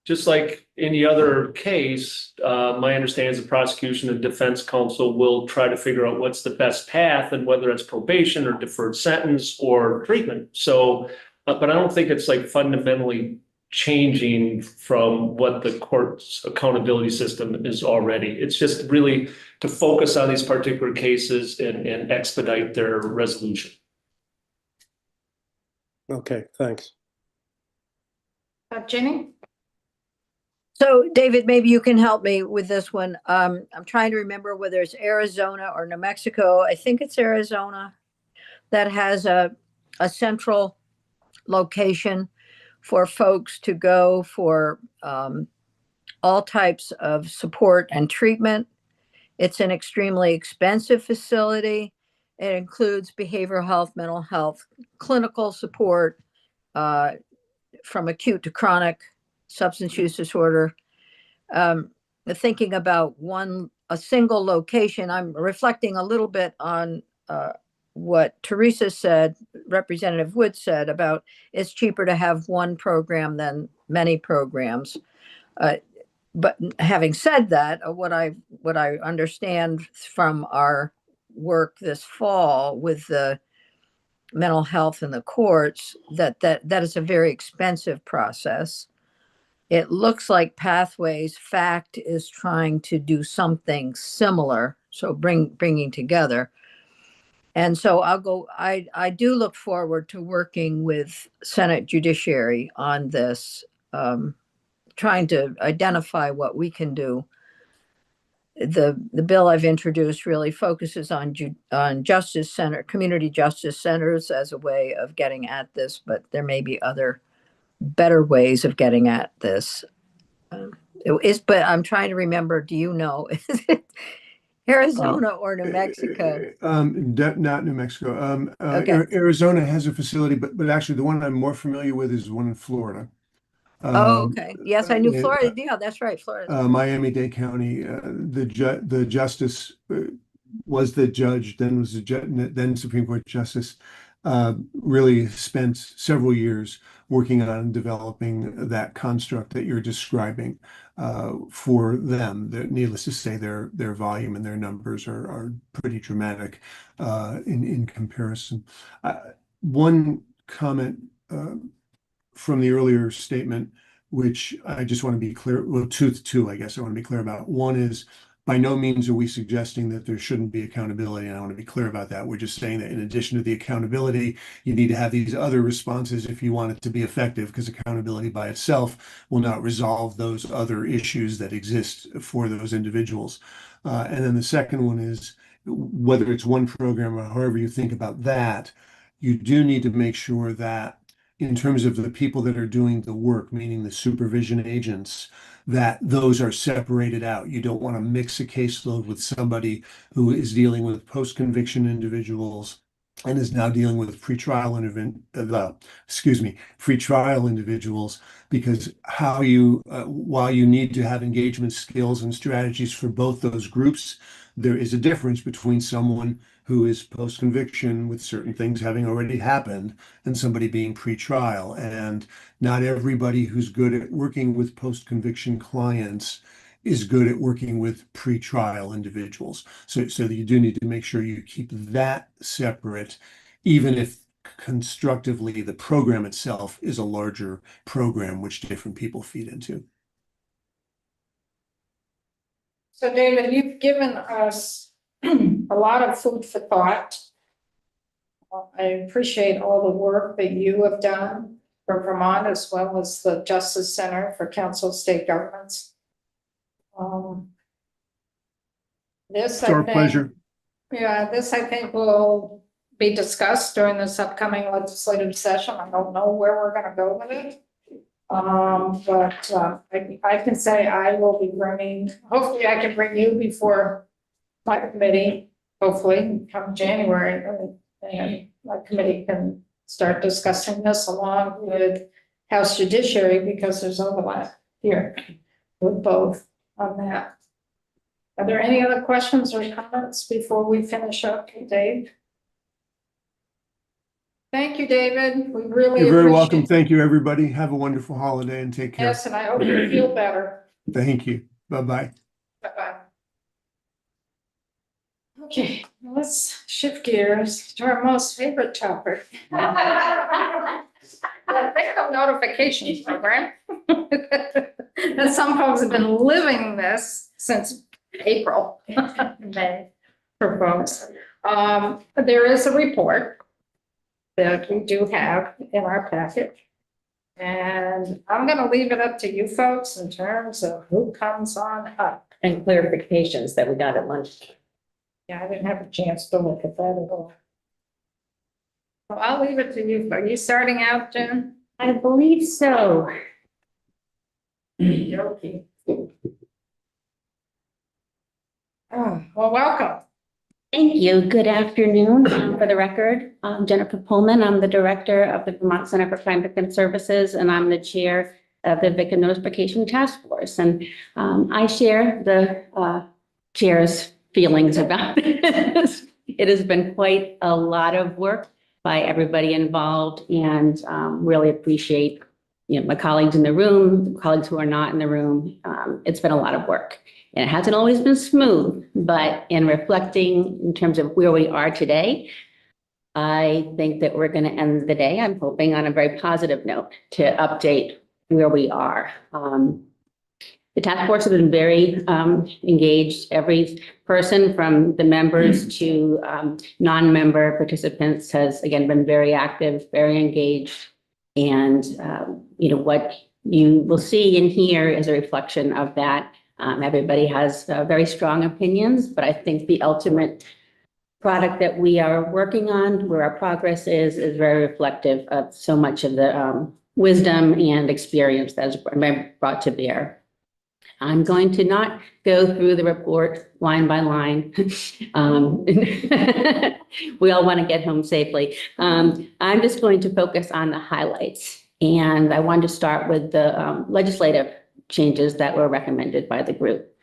just like any other case, my understanding is the prosecution and defense counsel will try to figure out what's the best path and whether it's probation or deferred sentence or treatment. So, but I don't think it's like fundamentally changing from what the court's accountability system is already. It's just really to focus on these particular cases and expedite their resolution. Okay, thanks. Jenny? So David, maybe you can help me with this one. I'm trying to remember whether it's Arizona or New Mexico. I think it's Arizona that has a central location for folks to go for all types of support and treatment. It's an extremely expensive facility. It includes behavioral health, mental health, clinical support from acute to chronic substance use disorder. Thinking about a single location, I'm reflecting a little bit on what Teresa said, Representative Wood said about it's cheaper to have one program than many programs. But having said that, what I understand from our work this fall with the mental health in the courts, that is a very expensive process. It looks like Pathways FACT is trying to do something similar, so bringing together. And so I do look forward to working with Senate Judiciary on this, trying to identify what we can do. The bill I've introduced really focuses on justice center, community justice centers as a way of getting at this, but there may be other better ways of getting at this. But I'm trying to remember, do you know, is it Arizona or New Mexico? Not New Mexico. Okay. Arizona has a facility, but actually the one I'm more familiar with is the one in Florida. Oh, okay. Yes, I knew and, Florida. Yeah, that's right, Florida. Miami-Dade County, the justice was the judge, then was then Supreme Court justice, really spent several years working on developing that construct that you're describing for them. Needless to say, their volume and their numbers are pretty dramatic in comparison. One comment from the earlier statement, which I just want to be clear, well, two, I guess I want to be clear about. One is By no means are we suggesting that there shouldn't be accountability, and I want to be clear about that. We're just saying that in addition to the accountability, you need to have these other responses if you want it to be effective, because accountability by itself will not resolve those other issues that exist for those individuals. And then the second one is, whether it's one program or however you think about that, you do need to make sure that in terms of the people that are doing the work, meaning the supervision agents, that those are separated out. You don't want to mix a caseload with somebody who is dealing with post-conviction individuals and is now dealing with pretrial individuals, because while you need to have engagement skills and strategies for both those groups, there is a difference between someone who is post-conviction with certain things having already happened and somebody being pretrial. And not everybody who's good at working with post-conviction clients is good at working with pretrial individuals. So that you do need to make sure you keep that separate, even if constructively the program itself is a larger program which different people feed into. So David, you've given us a lot of food for thought. I appreciate all the work that you have done for Vermont, as well as the Justice Center for Council of State Governments. This, It's our pleasure. Yeah, this I think will be discussed during this upcoming legislative session. I don't know where we're gonna go with it. But I can say I will be bringing, hopefully I can bring you before my committee, hopefully come January, and my committee can start discussing this along with House Judiciary, because there's overlap here with both on that. Are there any other questions or comments before we finish up, Dave? Thank you, David. We really You're very welcome. appreciate it. Thank you, everybody. Have a wonderful holiday and take care. Yes, and I hope you feel better. Thank you. Bye-bye. Bye-bye. Okay, let's shift gears to our most favorite topic. The victim notification program. And some folks have been living this since April, May, for folks. There is a report that we do have in our packet. And I'm gonna leave it up to you folks in terms of who comes on up. And clarifications that we got at lunch. Yeah, I didn't have a chance to look at that at all. So I'll leave it to you. Are you starting out, Jen? I believe so. Okay. Oh, well, welcome. Thank you. Good afternoon. For the record, I'm Jennifer Pullman. I'm the director of the Vermont Center for Crime Victim Services, and I'm the chair of the Victim Notification Task Force. And I share the chair's feelings about this. It has been quite a lot of work by everybody involved, and really appreciate, my colleagues in the room, colleagues who are not in the room. It's been a lot of work. And it hasn't always been smooth, but in reflecting in terms of where we are today, I think that we're going to end the day, I'm hoping, on a very positive note to update where we are. The task force has been very engaged. Every person from the members to non-member participants has, again, been very active, very engaged. And, what you will see and hear is a reflection of that. Everybody has very strong opinions, but I think the ultimate product that we are working on, where our progress is very reflective of so much of the wisdom and experience that has been brought to bear. I'm going to not go through the report line by line. We all want to get home safely. I'm just going to focus on the highlights. And I wanted to start with the legislative changes that were recommended by the group.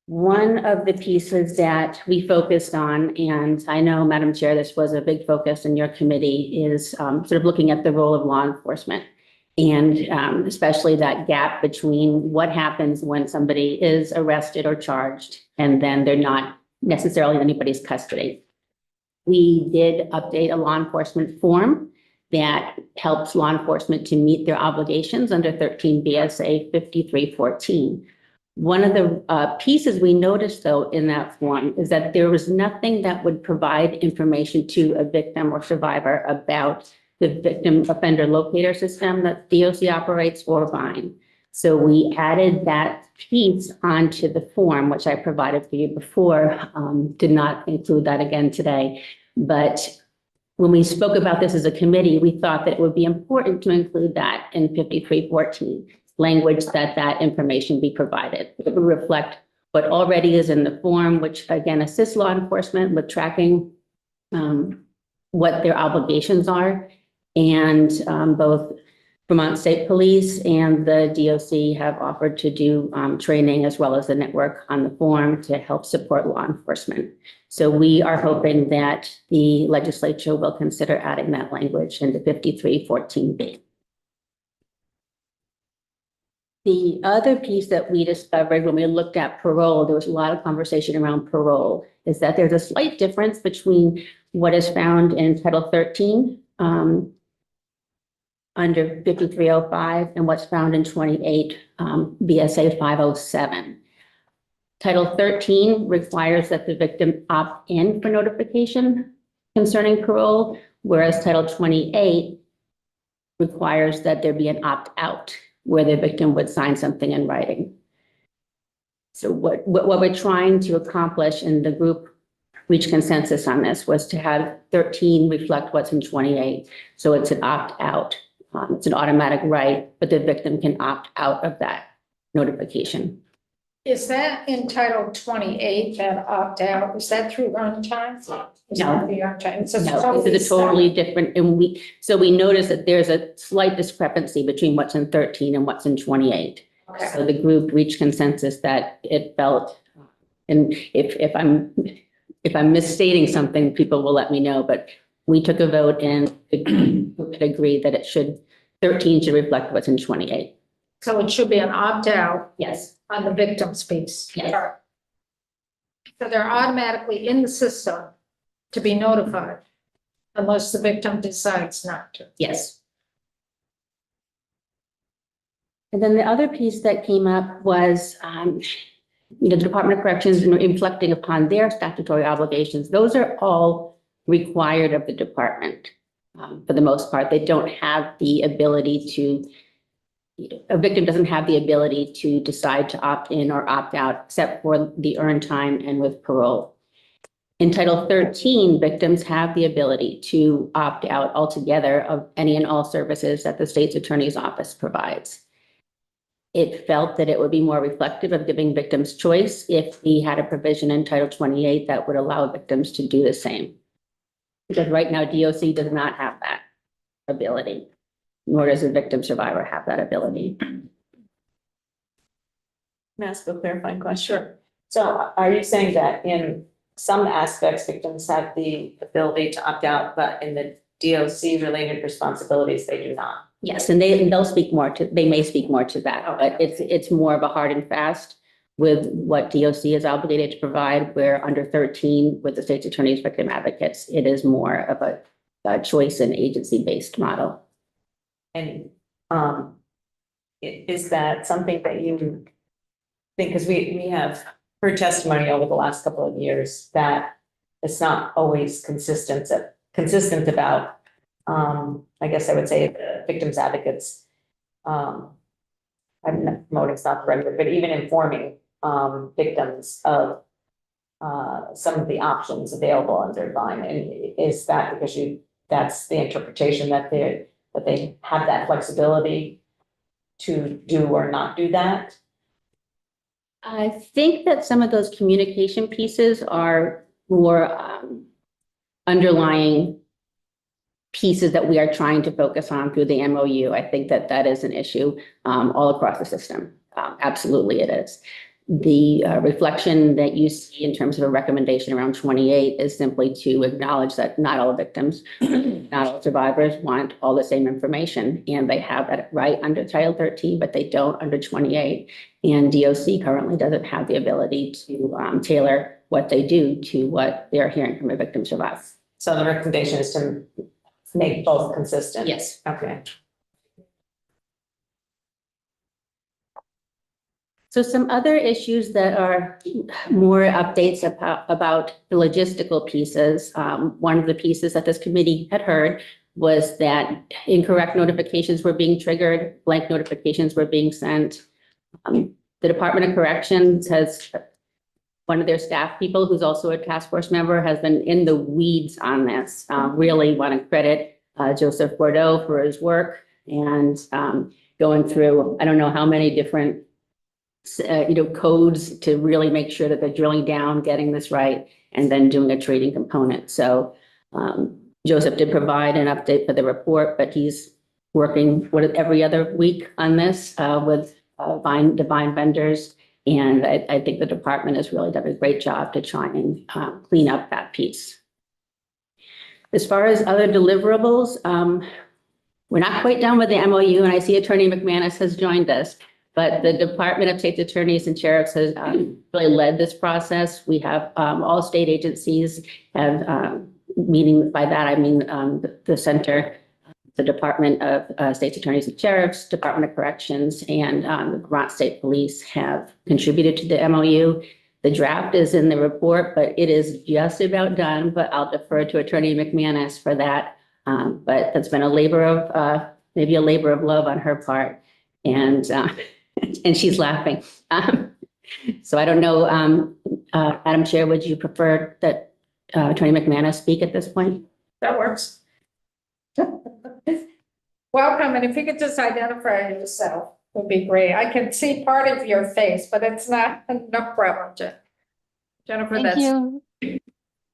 One of the pieces that we focused on, and I know, Madam Chair, this was a big focus in your committee, is sort of looking at the role of law enforcement, and especially that gap between what happens when somebody is arrested or charged and then they're not necessarily in anybody's custody. We did update a law enforcement form that helps law enforcement to meet their obligations under 13 BSA 5314. One of the pieces we noticed though in that form is that there was nothing that would provide information to a victim or survivor about the victim offender locator system that DOC operates or VINE. So we added that piece onto the form, which I provided for you before, did not include that again today. But when we spoke about this as a committee, we thought that it would be important to include that in 5314, language that information be provided. It would reflect what already is in the form, which again assists law enforcement with tracking what their obligations are. And both Vermont State Police and the DOC have offered to do training as well as the network on the form to help support law enforcement. So we are hoping that the legislature will consider adding that language into 5314B. The other piece that we discovered when we looked at parole, there was a lot of conversation around parole, is that there's a slight difference between what is found in Title 13 under 5305 and what's found in 28 BSA 507. Title 13 requires that the victim opt in for notification concerning parole, whereas Title 28 requires that there be an opt out where the victim would sign something in writing. So what we're trying to accomplish, and the group reached consensus on this, was to have 13 reflect what's in 28. So it's an opt out. It's an automatic right, but the victim can opt out of that notification. Is that in Title 28, that opt out, is that through runtime? Is No. that the runtime? It's a No, this is a totally different, and so we noticed that there's a slight discrepancy between what's in 13 and what's in 28. Okay. So the group reached consensus that it felt, and if I'm misstating something, people will let me know, but we took a vote and agreed that 13 should reflect what's in 28. So it should be an opt out Yes. on the victim's piece. Yes. So they're automatically in the system to be notified unless the victim decides not to. Yes. And then the other piece that came up was, the Department of Corrections reflecting upon their statutory obligations. Those are all required of the department. For the most part, they don't have the ability to, a victim doesn't have the ability to decide to opt in or opt out, except for the earned time and with parole. In Title 13, victims have the ability to opt out altogether of any and all services that the state's attorney's office provides. It felt that it would be more reflective of giving victims choice if we had a provision in Title 28 that would allow victims to do the same. Because right now, DOC does not have that ability, nor does a victim survivor have that ability. Can I ask a clarifying question? Sure. So are you saying that in some aspects, victims have the ability to opt out, but in the DOC related responsibilities, they do not? Yes, and they'll speak more to, they may speak more to that, but it's more of a hard and fast with what DOC is obligated to provide, where under 13 with the state's attorneys, victim advocates, it is more of a choice and agency-based model. And is that something that you think, because we have heard testimony over the last couple of years that it's not always consistent about, I guess I would say the victims advocates, I'm not promoting stop the record, but even informing victims of some of the options available under VINE. And is that because that's the interpretation that they have that flexibility to do or not do that? I think that some of those communication pieces are more underlying pieces that we are trying to focus on through the MOU. I think that is an issue all across the system. Absolutely it is. The reflection that you see in terms of a recommendation around 28 is simply to acknowledge that not all victims, not all survivors want all the same information, and they have that right under Title 13, but they don't under 28. And DOC currently doesn't have the ability to tailor what they do to what they're hearing from a victim survivor. So the recommendation is to make both consistent? Yes. Okay. So some other issues that are more updates about the logistical pieces. One of the pieces that this committee had heard was that incorrect notifications were being triggered, blank notifications were being sent. The Department of Corrections has one of their staff people, who's also a task force member, has been in the weeds on this. Really want to credit Joseph Bordeaux for his work and going through, I don't know how many different codes to really make sure that they're drilling down, getting this right, and then doing a trading component. So Joseph did provide an update for the report, but he's working every other week on this with divine vendors. And I think the department has really done a great job to try and clean up that piece. As far as other deliverables, we're not quite done with the MOU, and I see Attorney McManus has joined us. But the Department of State's Attorneys and Sheriffs has really led this process. We have all state agencies have meeting. By that, I mean the center, the Department of State's Attorneys and Sheriffs, Department of Corrections, and the Vermont State Police have contributed to the MOU. The draft is in the report, but it is just about done. But I'll defer to Attorney McManus for that. But that's been a labor of maybe a labor of love on her part, and she's laughing. So I don't know, Madam Chair, would you prefer that Attorney McManus speak at this point? That works. Welcome, and if you could just identify yourself, would be great. I can see part of your face, but it's not, no problem, Jennifer. Thank you.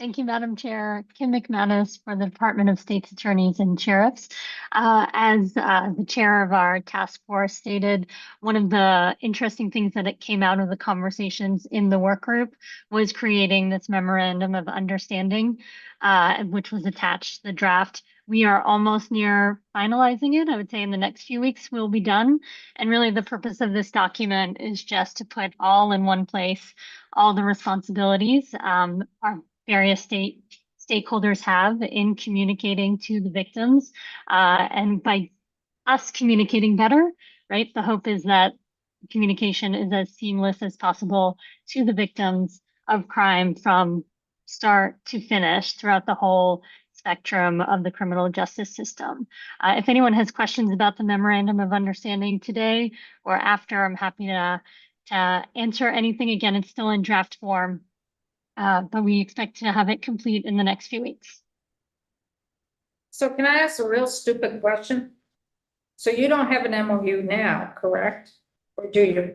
Thank you, Madam Chair. Kim McManus for the Department of State's Attorneys and Sheriffs. As the chair of our task force stated, one of the interesting things that it came out of the conversations in the work group was creating this memorandum of understanding, which was attached to the draft. We are almost near finalizing it. I would say in the next few weeks we'll be done. And really the purpose of this document is just to put all in one place, all the responsibilities our various stakeholders have in communicating to the victims. And by us communicating better, right, the hope is that communication is as seamless as possible to the victims of crime from start to finish throughout the whole spectrum of the criminal justice system. If anyone has questions about the memorandum of understanding today or after, I'm happy to answer anything. Again, it's still in draft form, but we expect to have it complete in the next few weeks. So can I ask a real stupid question? So you don't have an MOU now, correct? Or do you?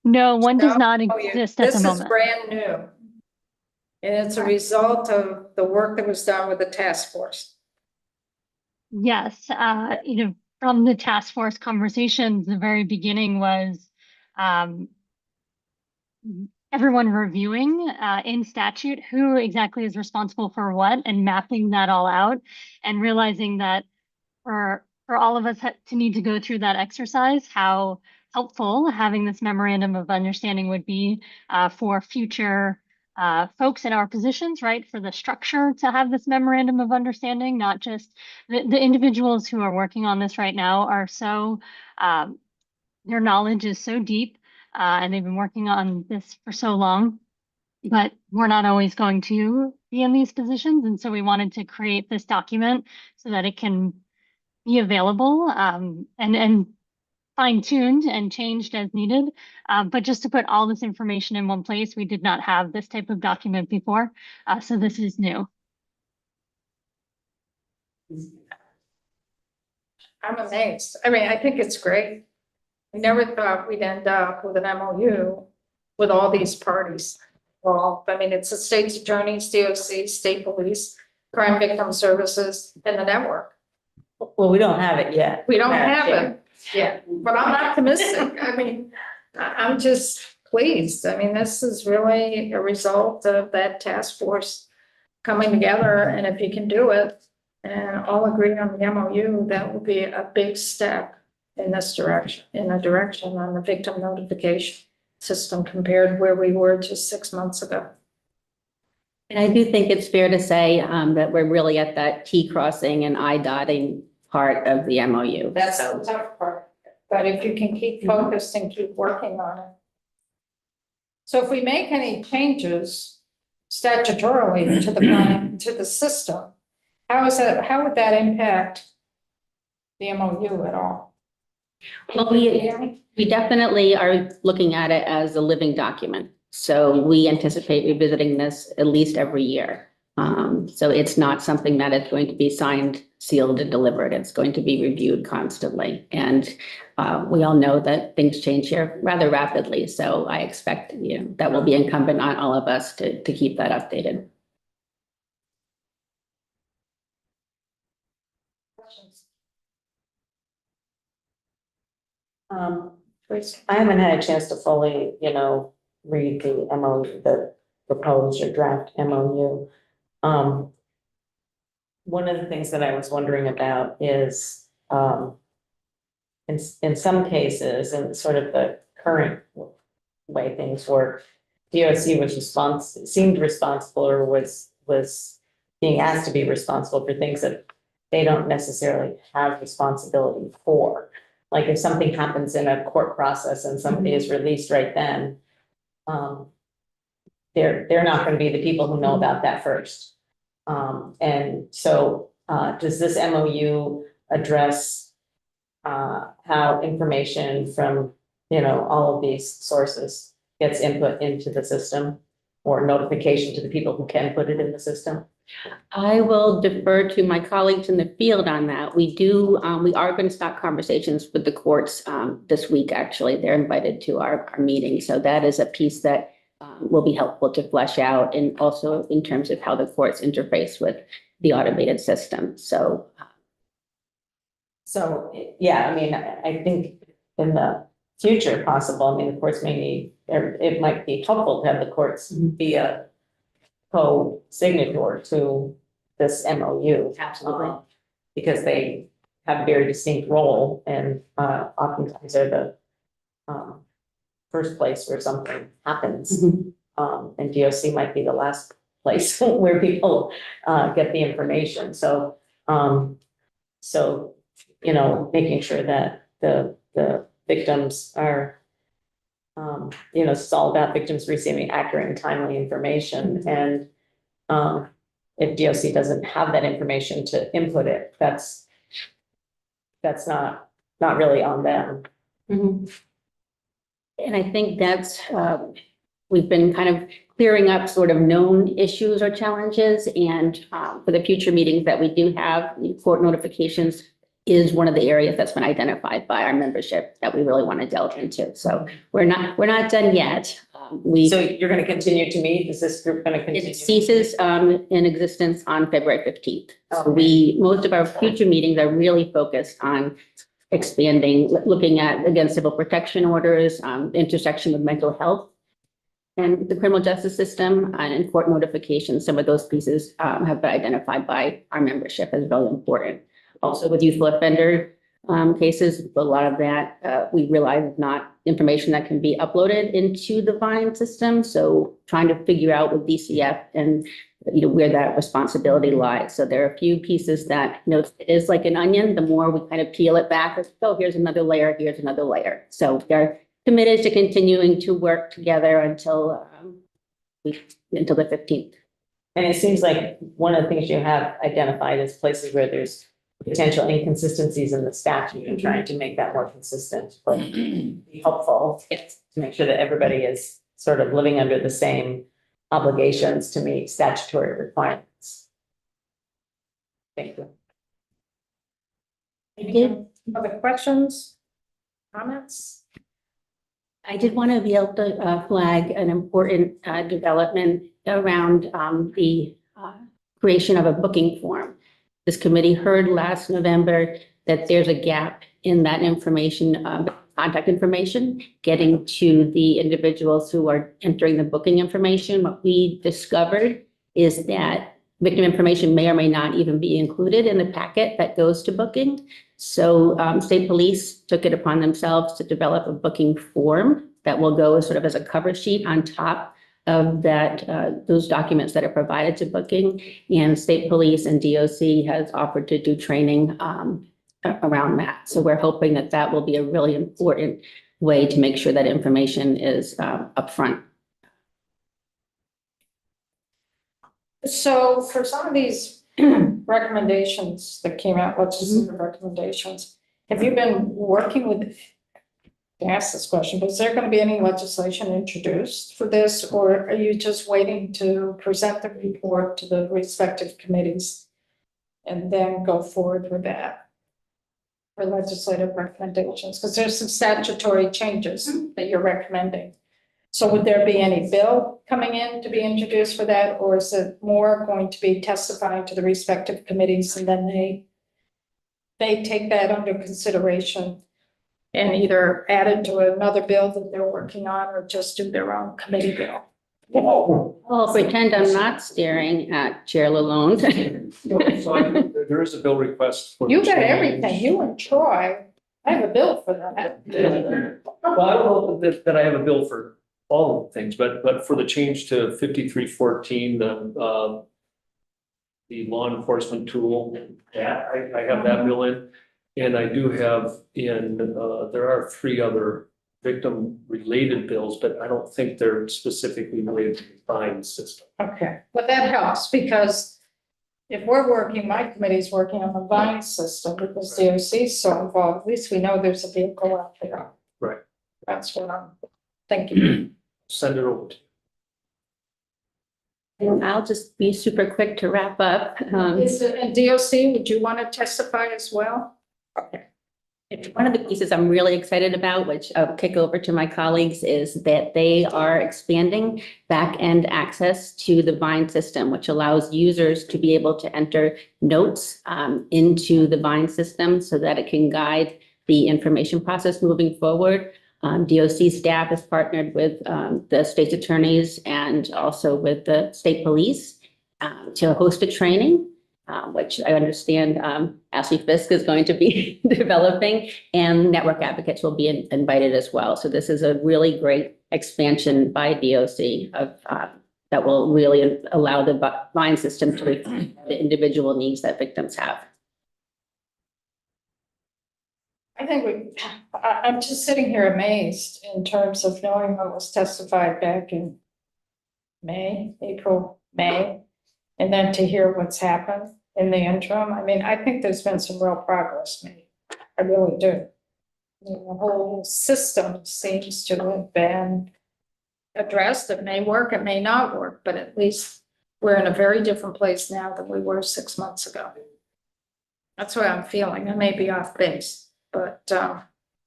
No, one does not exist at the moment. This is brand new. And it's a result of the work that was done with the task force. Yes, from the task force conversations, the very beginning was everyone reviewing in statute who exactly is responsible for what and mapping that all out and realizing that for all of us to need to go through that exercise, how helpful having this memorandum of understanding would be for future folks in our positions, right? For the structure to have this memorandum of understanding, not just the individuals who are working on this right now are so, their knowledge is so deep and they've been working on this for so long, but we're not always going to be in these positions. And so we wanted to create this document so that it can be available and fine-tuned and changed as needed. But just to put all this information in one place, we did not have this type of document before. So this is new. I'm amazed. I mean, I think it's great. We never thought we'd end up with an MOU with all these parties. Well, I mean, it's the state's attorneys, DOC, state police, crime victim services, and the network. Well, we don't have it yet. We don't have it yet, but I'm optimistic. I mean, I'm just pleased. I mean, this is really a result of that task force coming together. And if you can do it and all agree on the MOU, that will be a big step in this direction, on the victim notification system compared where we were just 6 months ago. And I do think it's fair to say that we're really at that T crossing and I dotting part of the MOU. That's the tough part. But if you can keep focused and keep working on it, So if we make any changes statutorily to the plan, to the system, how would that impact the MOU at all? Well, we definitely are looking at it as a living document. So we anticipate revisiting this at least every year. So it's not something that is going to be signed, sealed, and delivered. It's going to be reviewed constantly. And we all know that things change here rather rapidly. So I expect, that will be incumbent on all of us to keep that updated. I haven't had a chance to fully, read the MOU, the proposed or draft MOU. One of the things that I was wondering about is, in some cases, in sort of the current way things work, DOC seemed responsible or was being asked to be responsible for things that they don't necessarily have responsibility for. Like if something happens in a court process and somebody is released right then, they're not going to be the people who know about that first. And so, does this MOU address how information from, all of these sources gets input into the system, or notification to the people who can put it in the system? I will defer to my colleagues in the field on that. We are going to start conversations with the courts this week, actually. They're invited to our meeting. So that is a piece that will be helpful to flesh out, and also in terms of how the courts interface with the automated system. So yeah, I mean, I think in the future possible, I mean, the courts may need, or it might be helpful to have the courts be a co-signator to this MOU. Absolutely. Because they have a very distinct role, and oftentimes they're the first place where something happens. And DOC might be the last place where people get the information. So, making sure that the victims are, it's all about victims receiving accurate and timely information. And if DOC doesn't have that information to input it, that's not really on them. And I think that's, we've been kind of clearing up sort of known issues or challenges. And for the future meetings that we do have, court notifications is one of the areas that's been identified by our membership that we really want to delve into. So we're not done yet. So you're going to continue to meet? Is this group going to continue? It ceases in existence on February 15th. So most of our future meetings are really focused on expanding, looking at, again, civil protection orders, intersection with mental health and the criminal justice system, and court notifications. Some of those pieces have been identified by our membership as really important. Also with youthful offender cases, a lot of that we realize is not information that can be uploaded into the Vine system. So trying to figure out with DCF and where that responsibility lies. So there are a few pieces that it is like an onion. The more we kind of peel it back, it's, oh, here's another layer, here's another layer. So they're committed to continuing to work together until the 15th. And it seems like one of the things you have identified is places where there's potential inconsistencies in the statute, and trying to make that more consistent, but be helpful to make sure that everybody is sort of living under the same obligations to meet statutory requirements. Thank you. Any other questions, comments? I did want to be able to flag an important development around the creation of a booking form. This committee heard last November that there's a gap in that information, contact information, getting to the individuals who are entering the booking information. What we discovered is that victim information may or may not even be included in the packet that goes to booking. So state police took it upon themselves to develop a booking form that will go sort of as a cover sheet on top of that, those documents that are provided to booking. And state police and DOC has offered to do training around that. So we're hoping that that will be a really important way to make sure that information is upfront So for some of these recommendations that came out, legislative recommendations, have you been working with, to ask this question, but is there going to be any legislation introduced for this, or are you just waiting to present the report to the respective committees and then go forward with that for legislative recommendations? Because there's some statutory changes that you're recommending. So would there be any bill coming in to be introduced for that, or is it more going to be testifying to the respective committees and then they take that under consideration and either add it to another bill that they're working on or just do their own committee bill? I'll pretend I'm not staring at Chair Lalonde. So there is a bill request. For You got change. everything, you and Troy. I have a bill for that. Well, I don't know that I have a bill for all of the things, but for the change to 5314, the law enforcement tool, I have that bill in. And I do have in, there are 3 other victim-related bills, but I don't think they're specifically related to the fine system. Okay, but that helps because if we're working, my committee's working on the vine system because DOC is so involved, at least we know there's a vehicle out there. Right. That's what I'm thinking. Send it over to And I'll just be super quick to wrap up. Is it in DOC, would you want to testify as well? Okay. One of the pieces I'm really excited about, which I'll kick over to my colleagues, is that they are expanding back-end access to the Vine system, which allows users to be able to enter notes into the Vine system so that it can guide the information process moving forward. DOC staff has partnered with the state's attorneys and also with the state police to host a training, which I understand Ashley Fisk is going to be developing, and network advocates will be invited as well. So this is a really great expansion by DOC of that will really allow the Vine system to reflect the individual needs that victims have. I think I'm just sitting here amazed in terms of knowing what was testified back in April, May, and then to hear what's happened in the interim. I mean, I think there's been some real progress made. I really do. I mean, the whole system seems to have been addressed. It may work, it may not work, but at least we're in a very different place now than we were 6 months ago. That's what I'm feeling. I may be off base, but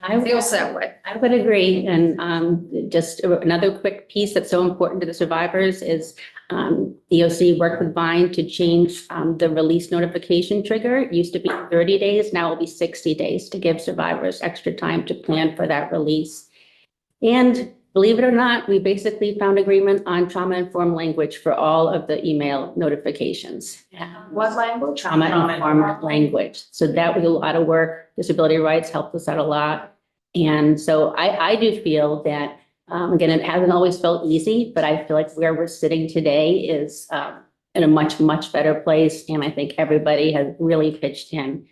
I feel that way. I would agree. And just another quick piece that's so important to the survivors is DOC worked with Vine to change the release notification trigger. It used to be 30 days, now it'll be 60 days to give survivors extra time to plan for that release. And believe it or not, we basically found agreement on trauma-informed language for all of the email notifications. What language? Trauma-informed language. So that was a lot of work. Disability rights helped us out a lot. And so I do feel that, again, it hasn't always felt easy, but I feel like where we're sitting today is in a much, much better place. And I think everybody has really pitched in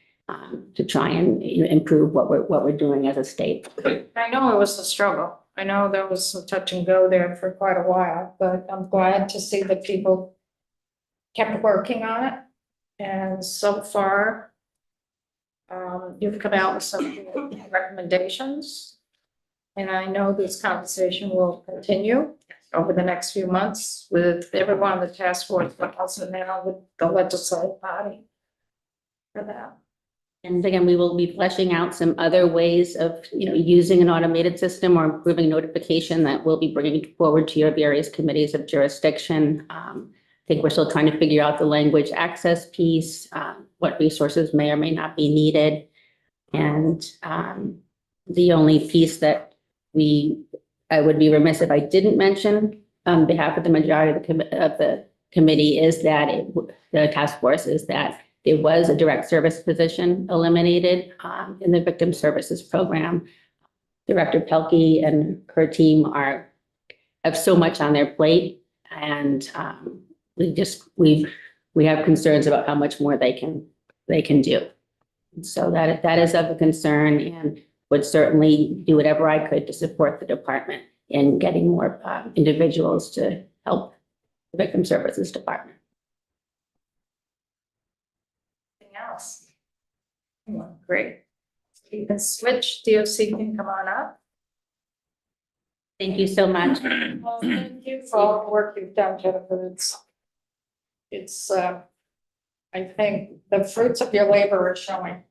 to try and improve what we're doing as a state. I know it was a struggle. I know there was some touch and go there for quite a while, but I'm glad to see that people kept working on it. And so far, you've come out with some recommendations. And I know this conversation will continue over the next few months with everyone on the task force, but also now with the legislative body for that. And again, we will be fleshing out some other ways of, using an automated system or improving notification that we'll be bringing forward to your various committees of jurisdiction. I think we're still trying to figure out the language access piece, what resources may or may not be needed. And the only piece that I would be remiss if I didn't mention on behalf of the majority of the committee is that the task force is that there was a direct service position eliminated in the victim services program. Director Pelkey and her team have so much on their plate, and we have concerns about how much more they can do. So that is of a concern, and would certainly do whatever I could to support the department in getting more individuals to help the victim services department. else? Great. You can switch, DOC can come on up. Thank you so much. Well, thank you for all the work you've done, Jennifer. It's, I think the fruits of your labor are showing.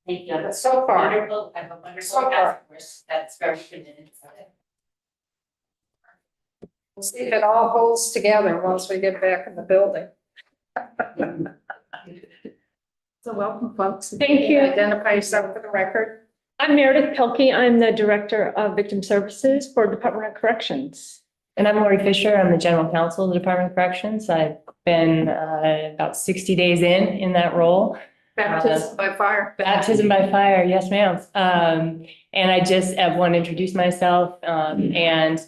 Thank you. But so far, Wonderful. I have a So wonderful far. task force that's very committed. we'll see if it all holds together once we get back in the building. So welcome, folks. Thank you. Identify yourself for the record. I'm Meredith Pelkey. I'm the Director of Victim Services for Department of Corrections. And I'm Lori Fisher. I'm the General Counsel of the Department of Corrections. I've been about 60 days in that role. Baptism by fire. Baptism by fire, yes, ma'am. And I just want to introduce myself and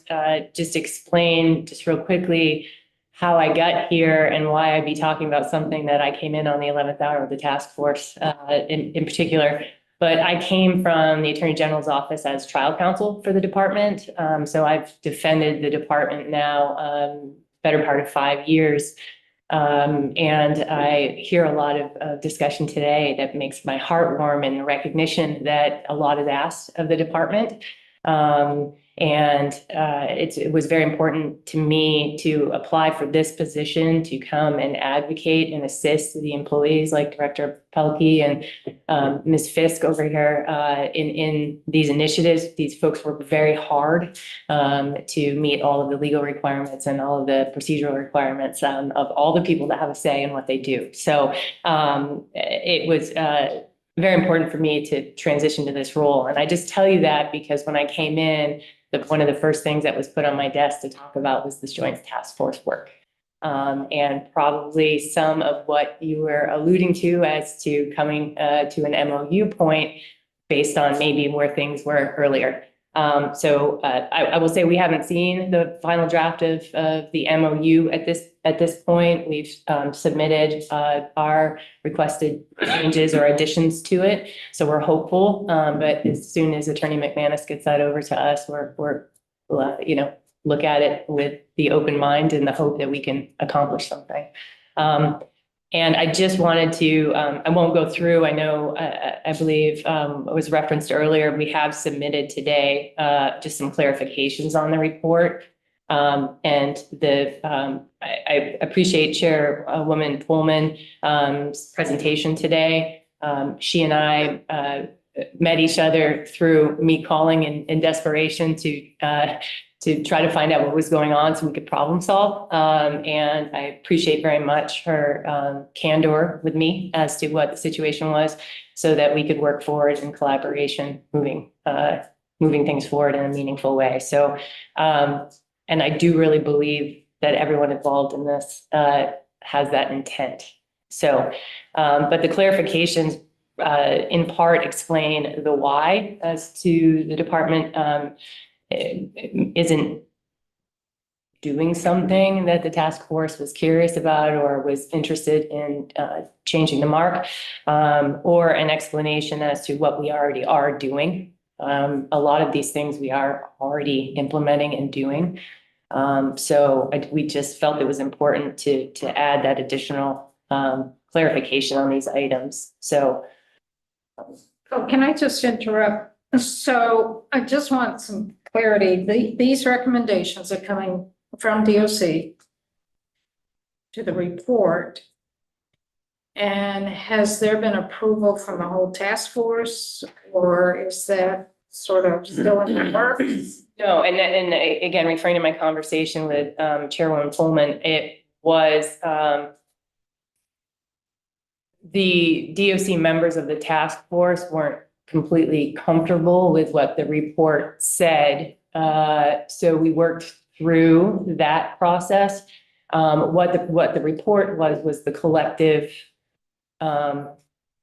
just explain just real quickly how I got here and why I'd be talking about something that I came in on the 11th hour of the task force in particular. But I came from the Attorney General's office as trial counsel for the department. So I've defended the department now better part of 5 years. And I hear a lot of discussion today that makes my heart warm in the recognition that a lot is asked of the department. It was very important to me to apply for this position, to come and advocate and assist the employees like Director Pelkey and Ms. Fisk over here in these initiatives. These folks work very hard to meet all of the legal requirements and all of the procedural requirements of all the people that have a say in what they do. So it was very important for me to transition to this role. And I just tell you that because when I came in, one of the first things that was put on my desk to talk about was this joint task force work. And probably some of what you were alluding to as to coming to an MOU point based on maybe where things were earlier. I will say we haven't seen the final draft of the MOU at this point. We've submitted our requested changes or additions to it, so we're hopeful. But as soon as Attorney McManus gets that over to us, we'll look at it with the open mind and the hope that we can accomplish something. And I just wanted to, I won't go through, I know, I believe it was referenced earlier, we have submitted today just some clarifications on the report. I appreciate Chairwoman Pullman's presentation today. She and I met each other through me calling in desperation to try to find out what was going on so we could problem solve. And I appreciate very much her candor with me as to what the situation was so that we could work forward in collaboration, moving things forward in a meaningful way. So, and I do really believe that everyone involved in this has that intent. So, but the clarifications in part explain the why as to the department isn't doing something that the task force was curious about or was interested in changing the mark, or an explanation as to what we already are doing. A lot of these things we are already implementing and doing. We just felt it was important to add that additional clarification on these items. So. Oh, can I just interrupt? So I just want some clarity. These recommendations are coming from DOC to the report. And has there been approval from the whole task force, or is that sort of still in the works? No, and again, referring to my conversation with Chairwoman Pullman, it was the DOC members of the task force weren't completely comfortable with what the report said. So we worked through that process. What the report was the collective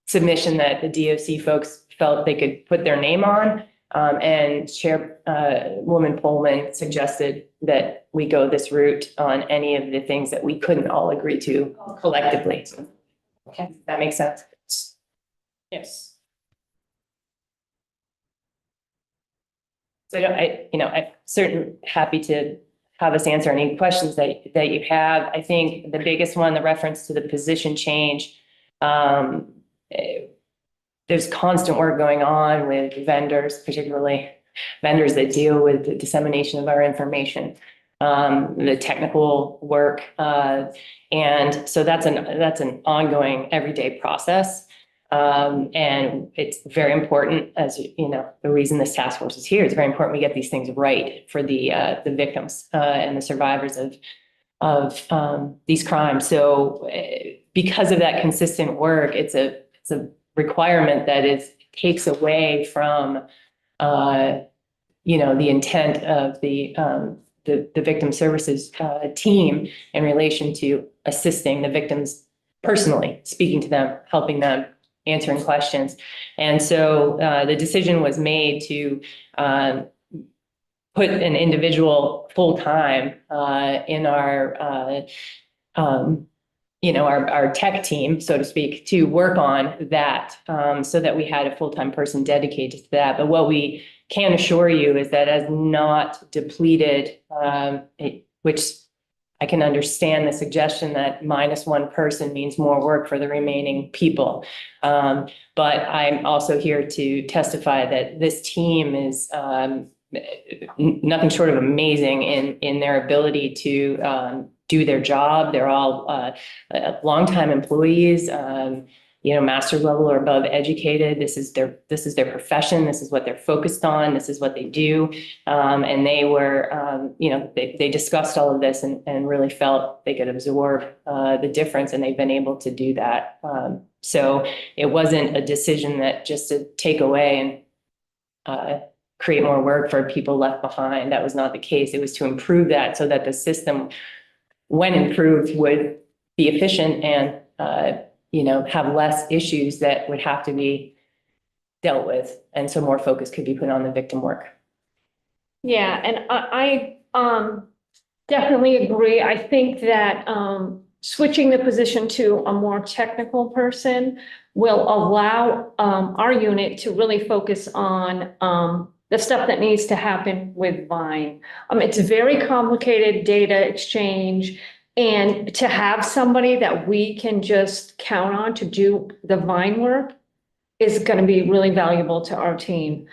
submission that the DOC folks felt they could put their name on. And Chairwoman Pullman suggested that we go this route on any of the things that we couldn't all agree to collectively. Okay, that makes sense. Yes. So I'm certainly happy to have us answer any questions that you have. I think the biggest one, the reference to the position change, There's constant work going on with vendors, particularly vendors that deal with the dissemination of our information, the technical work. And so that's an ongoing everyday process. And it's very important, as you know, the reason this task force is here, it's very important we get these things right for the victims and the survivors of these crimes. So because of that consistent work, it's a requirement that takes away from the intent of the victim services team in relation to assisting the victims personally, speaking to them, helping them, answering questions. And so the decision was made to put an individual full-time in our tech team, so to speak, to work on that, so that we had a full-time person dedicated to that. But what we can assure you is that as not depleted, which I can understand the suggestion that -1 person means more work for the remaining people. But I'm also here to testify that this team is nothing short of amazing in their ability to do their job. They're all longtime employees, master's level or above educated. This is their profession. This is what they're focused on. This is what they do. And they were, they discussed all of this and really felt they could absorb the difference, and they've been able to do that. So it wasn't a decision that just to take away and create more work for people left behind. That was not the case. It was to improve that so that the system, when improved, would be efficient and have less issues that would have to be dealt with. And so more focus could be put on the victim work. Yeah, and I definitely agree. I think that switching the position to a more technical person will allow our unit to really focus on the stuff that needs to happen with Vine. It's a very complicated data exchange, and to have somebody that we can just count on to do the Vine work is going to be really valuable to our team.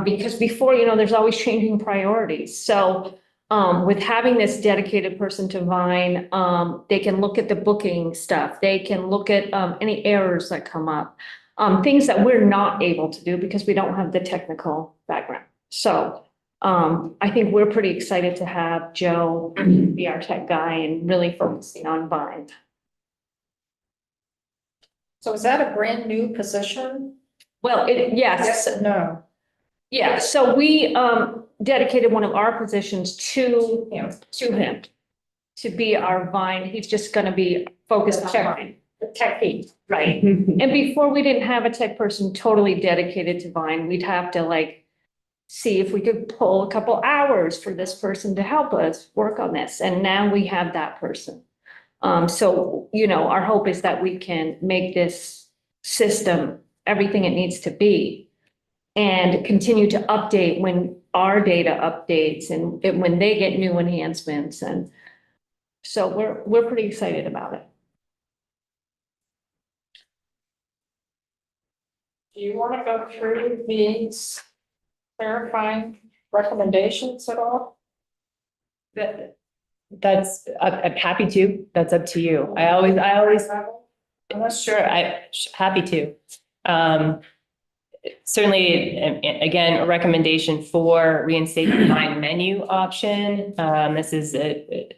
Because before, there's always changing priorities. So with having this dedicated person to Vine, they can look at the booking stuff. They can look at any errors that come up, things that we're not able to do because we don't have the technical background. So I think we're pretty excited to have Joe be our tech guy and really focusing on Vine. So is that a brand new position? Well, yes. Yes and no. Yeah, so we dedicated one of our positions to him to be our Vine. He's just going to be focused on Vine. The tech lead, right? And before, we didn't have a tech person totally dedicated to Vine. We'd have to see if we could pull a couple hours for this person to help us work on this. And now we have that person. So, our hope is that we can make this system everything it needs to be and continue to update when our data updates and when they get new enhancements. And so we're pretty excited about it. Do you want to go through these clarifying recommendations at all? I'm happy to. That's up to you. I always, sure, happy to. Certainly, again, a recommendation for reinstating the Vine menu option. This is I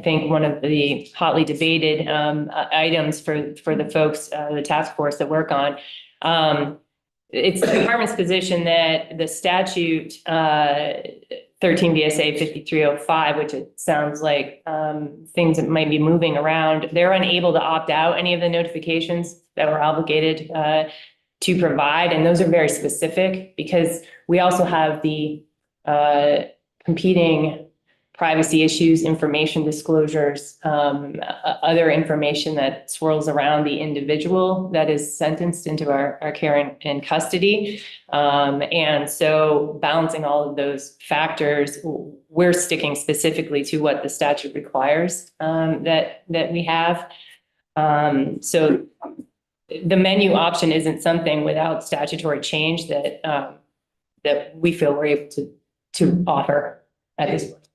think one of the hotly debated items for the folks, the task force that work on. It's the department's position that the statute 13 VSA 5305, which it sounds like things that might be moving around, they're unable to opt out any of the notifications that we're obligated to provide. And those are very specific because we also have the competing privacy issues, information disclosures, other information that swirls around the individual that is sentenced into our care and custody. And so balancing all of those factors, we're sticking specifically to what the statute requires that we have. So the menu option isn't something without statutory change that, that we feel we're able to offer at this point.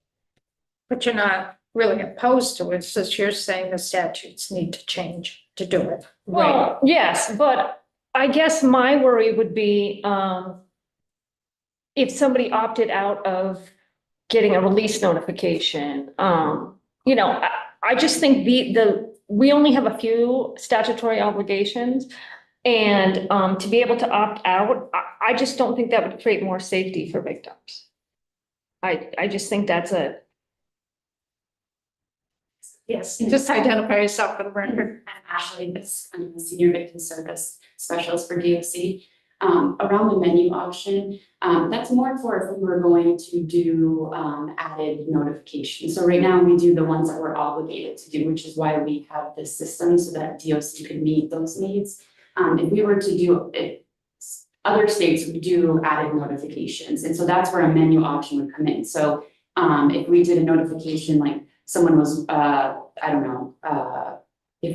But you're not really opposed to it, it's just you're saying the statutes need to change to do it. Well, yes, but I guess my worry would be, if somebody opted out of getting a release notification, you know, I just think we only have a few statutory obligations. And, to be able to opt out, I just don't think that would create more safety for victims. I just think that's yes, just identify yourself for the record. I'm Ashley, I'm the Senior Victim Service Specialist for DOC. Around the menu option, that's more for if we were going to do added notifications. So right now we do the ones that we're obligated to do, which is why we have this system so that DOC could meet those needs. If we were to do it, other states would do added notifications. And so that's where a menu option would come in. So if we did a notification, like someone was, I don't know, if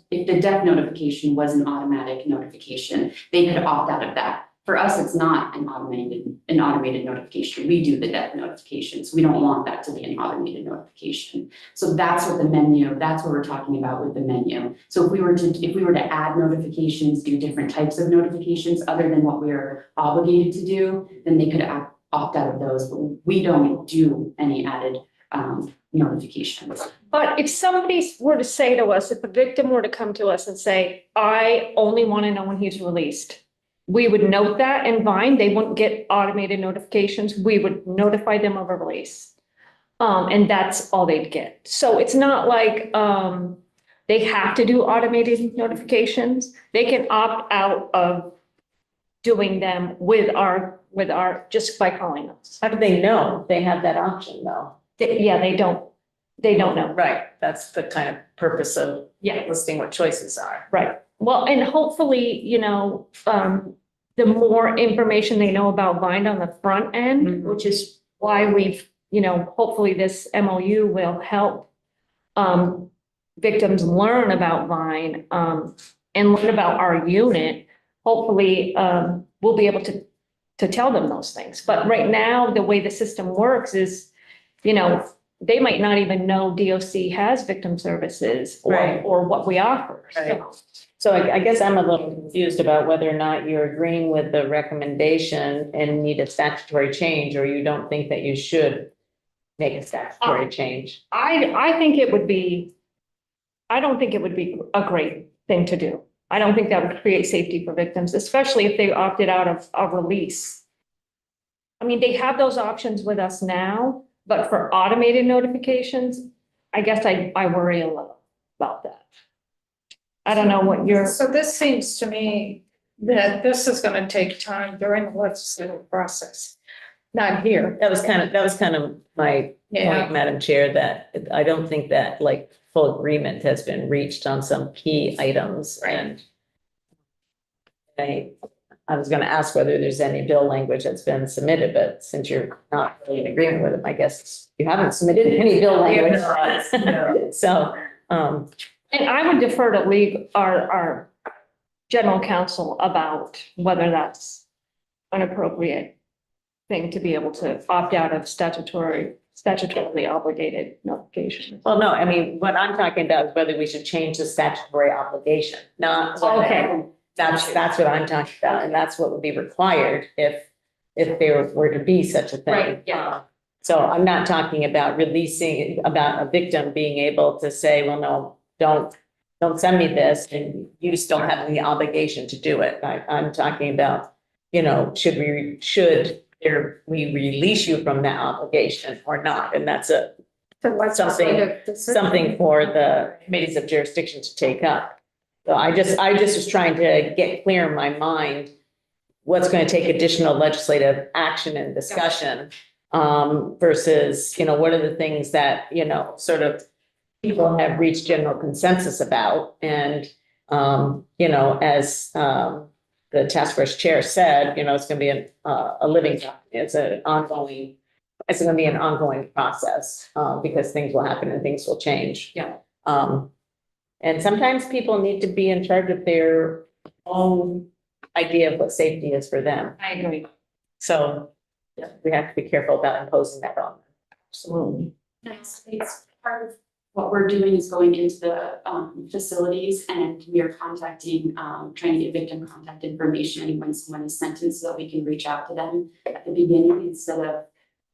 the death notification was an automatic notification, they could opt out of that. For us, it's not an automated notification. We do the death notifications. We don't want that to be an automated notification. So that's what that's what we're talking about with the menu. So if we were to add notifications, do different types of notifications other than what we're obligated to do, then they could opt out of those. But we don't do any added notifications. But if somebody were to say to us, if a victim were to come to us and say, I only want to know when he's released, we would note that in Vine. They wouldn't get automated notifications. We would notify them of a release. And that's all they'd get. So it's not like they have to do automated notifications. They can opt out of doing them with our just by calling us. How do they know they have that option though? Yeah, they don't know. Right, that's the kind of purpose of Yeah. listing what choices are. Right. Well, and hopefully, you know, the more information they know about Vine on the front end, which is why we've, you know, hopefully this MOU will help victims learn about Vine and learn about our unit. Hopefully, we'll be able to tell them those things. But right now, the way the system works is, you know, they might not even know DOC has victim services or what we offer. Right. So I guess I'm a little confused about whether or not you're agreeing with the recommendation and need a statutory change, or you don't think that you should make a statutory change. I think it would be, I don't think it would be a great thing to do. I don't think that would create safety for victims, especially if they opted out of a release. I mean, they have those options with us now, but for automated notifications, I guess I worry a little about that. I don't know what you're. So this seems to me that this is going to take time during the legislative process, not here. That was kind of my point, Madam Chair, that I don't think that like full agreement has been reached on some key items. Right. And I was going to ask whether there's any bill language that's been submitted, but since you're not really in agreement with it, I guess you haven't submitted any bill language. So, And I would defer to our general counsel about whether that's an appropriate thing to be able to opt out of statutorily obligated notifications. well, no, I mean, what I'm talking about is whether we should change the statutory obligation, not. Okay. That's what I'm talking about, and that's what would be required if there were to be such a thing. Right, yeah. So I'm not talking about about a victim being able to say, well, no, don't send me this, and you still have the obligation to do it. I'm talking about, you know, should we release you from that obligation or not? And that's something for the committees of jurisdiction to take up. So I just was trying to get clear in my mind what's going to take additional legislative action and discussion versus, you know, what are the things that, you know, sort of people have reached general consensus about. And, you know, as the task force chair said, you know, it's going to be a living, it's going to be an ongoing process because things will happen and things will change. Yeah. And sometimes people need to be in charge of their own idea of what safety is for them. I agree. So we have to be careful about imposing that on them. Absolutely. It's part of what we're doing is going into the facilities and we are contacting, trying to get victim contact information when someone is sentenced so that we can reach out to them at the beginning instead of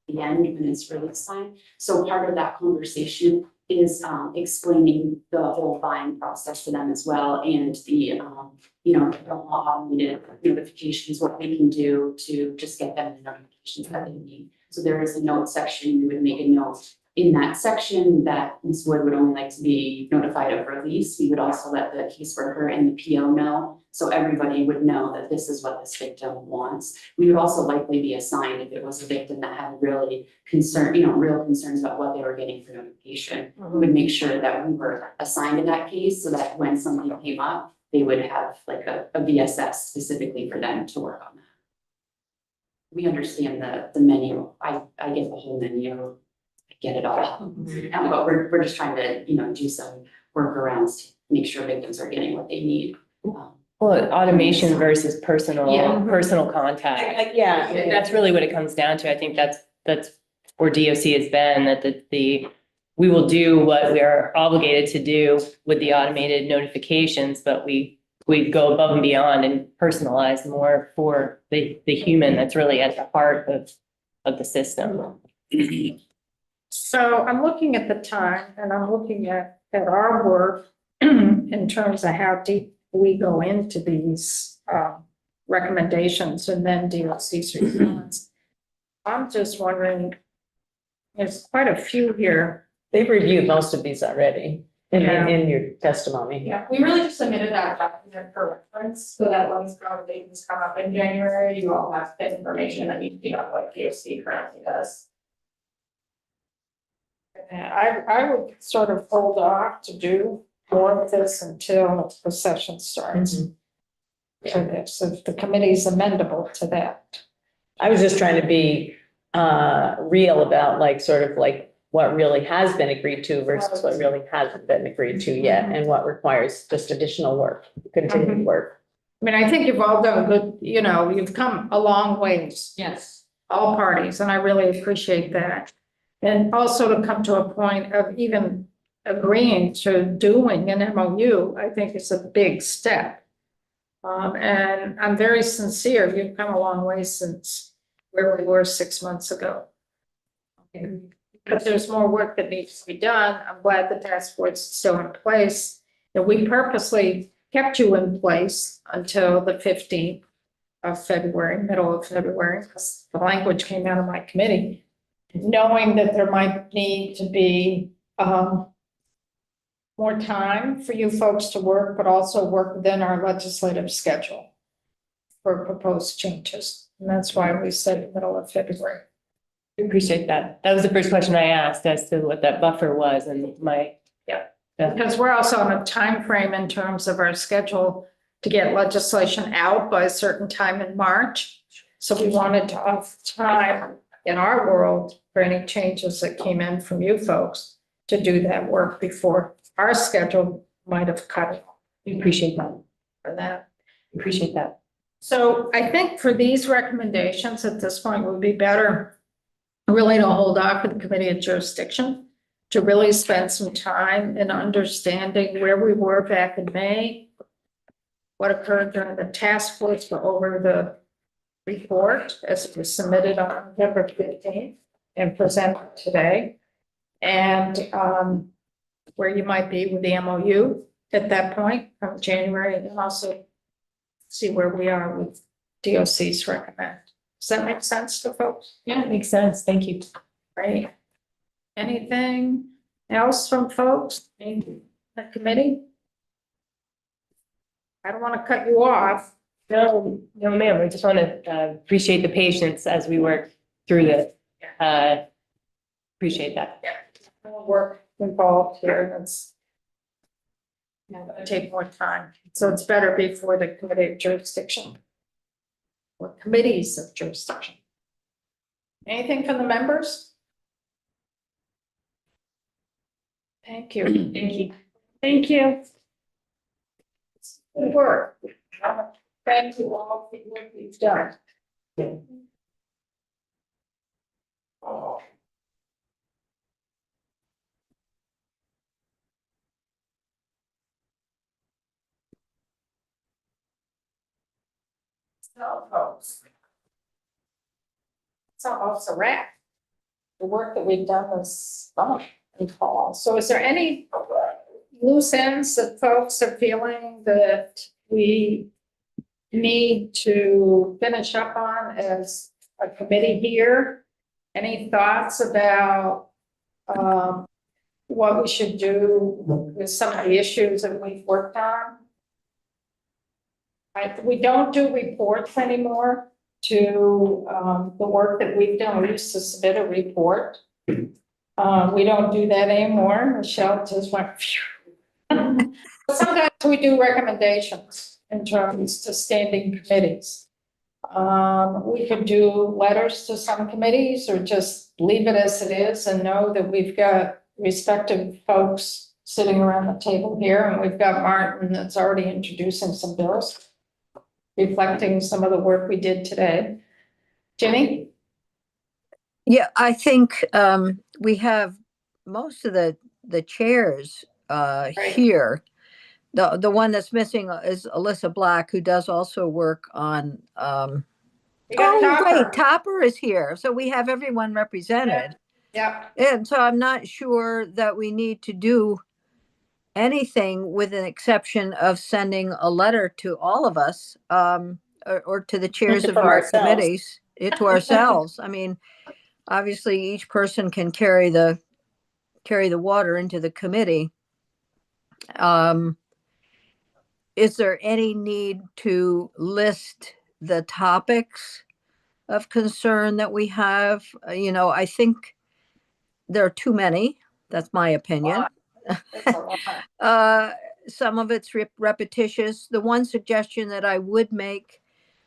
the end when it's release time. So part of that conversation is explaining the whole buying process to them as well and the the automated notifications, what we can do to just get them the notifications that they need. So there is a note section, we would make a note in that section that Ms. Wood would only like to be notified of release. We would also let the caseworker and the PO know, so everybody would know that this is what this victim wants. We would also likely be assigned if it was a victim that had really real concerns about what they were getting for notification. We would make sure that we were assigned to that case so that when something came up, they would have like a VSS specifically for them to work on that. We understand the menu. I get the whole menu. I get it all. But we're just trying to, do some workarounds to make sure victims are getting what they need. Well, automation versus personal contact. Yeah. That's really what it comes down to. I think that's where DOC has been, that we will do what we are obligated to do with the automated notifications, but we go above and beyond and personalize more for the human that's really at the heart of the system. So I'm looking at the time and I'm looking at our work in terms of how deep we go into these recommendations and then DOC's response. I'm just wondering, there's quite a few here. They've reviewed most of these already in your testimony. Yeah, we really just submitted that document for reference, so that when these conversations come up in January, you all have the information that needs to be on what POC currently does. I would sort of hold off to do more of this until the session starts. So if the committee is amendable to that. I was just trying to be real about what really has been agreed to versus what really hasn't been agreed to yet, and what requires just additional work, continued work. I mean, I think you've all done good, you've come a long ways. Yes. All parties, and I really appreciate that. And also to come to a point of even agreeing to doing an MOU, I think is a big step. And I'm very sincere, you've come a long way since where we were 6 months ago. But there's more work that needs to be done. I'm glad the task force is still in place. And we purposely kept you in place until the 15th of February, middle of February, because the language came out of my committee, knowing that there might need to be more time for you folks to work, but also work within our legislative schedule for proposed changes. And that's why we said middle of February. I appreciate that. That was the first question I asked as to what that buffer was, and Because we're also on a time frame in terms of our schedule to get legislation out by a certain time in March. So we wanted to have time in our world for any changes that came in from you folks to do that work before our schedule might have cut it. we appreciate that. For that. Appreciate that. So I think for these recommendations at this point would be better really to hold off with the committee of jurisdiction, to really spend some time in understanding where we were back in May, what occurred during the task force for over the report as it was submitted on November 15th and presented today, and where you might be with the MOU at that point from January, and also see where we are with DOC's recommend. Does that make sense to folks? Yeah, it makes sense. Thank you. Right. Anything else from folks in the committee? I don't want to cut you off. No, ma'am. I just want to appreciate the patience as we work through this. Appreciate that. More work involved here. That's gonna take more time. So it's better before the committee of jurisdiction. Or committees of jurisdiction. Anything from the members? Thank you. Thank you. Thank you. Good work. Thank you all for what you've done. So, folks. It's almost a wrap. The work that we've done this summer and fall. So is there any loose ends that folks are feeling that we need to finish up on as a committee here? Any thoughts about what we should do with some of the issues that we've worked on? We don't do reports anymore to the work that we've done. We used to submit a report. We don't do that anymore. Michelle just went. Sometimes we do recommendations in terms to standing committees. We could do letters to some committees or just leave it as it is and know that we've got respective folks sitting around the table here, and we've got Martin that's already introducing some bills, reflecting some of the work we did today. Jenny? Yeah, I think we have most of the chairs here. The one that's missing is Alyssa Black, who does also work on Right, Topper is here. So we have everyone represented. Yeah. And so I'm not sure that we need to do anything with an exception of sending a letter to all of us, or to the chairs of From our ourselves. committees, to ourselves. I mean, obviously each person can carry the water into the committee. Is there any need to list the topics of concern that we have? I think there are too many. That's my opinion. Some of it's repetitious. The one suggestion that I would make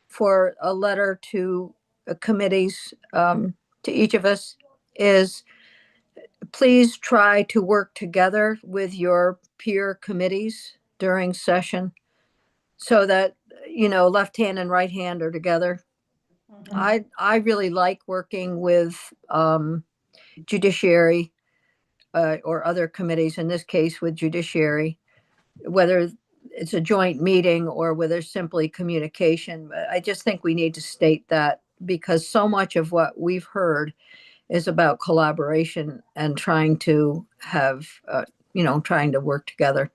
for a letter to committees, to each of us, is please try to work together with your peer committees during session so that, left hand and right hand are together. I really like working with judiciary or other committees, in this case with judiciary, whether it's a joint meeting or whether simply communication. I just think we need to state that because so much of what we've heard is about collaboration and trying to have, trying to work together.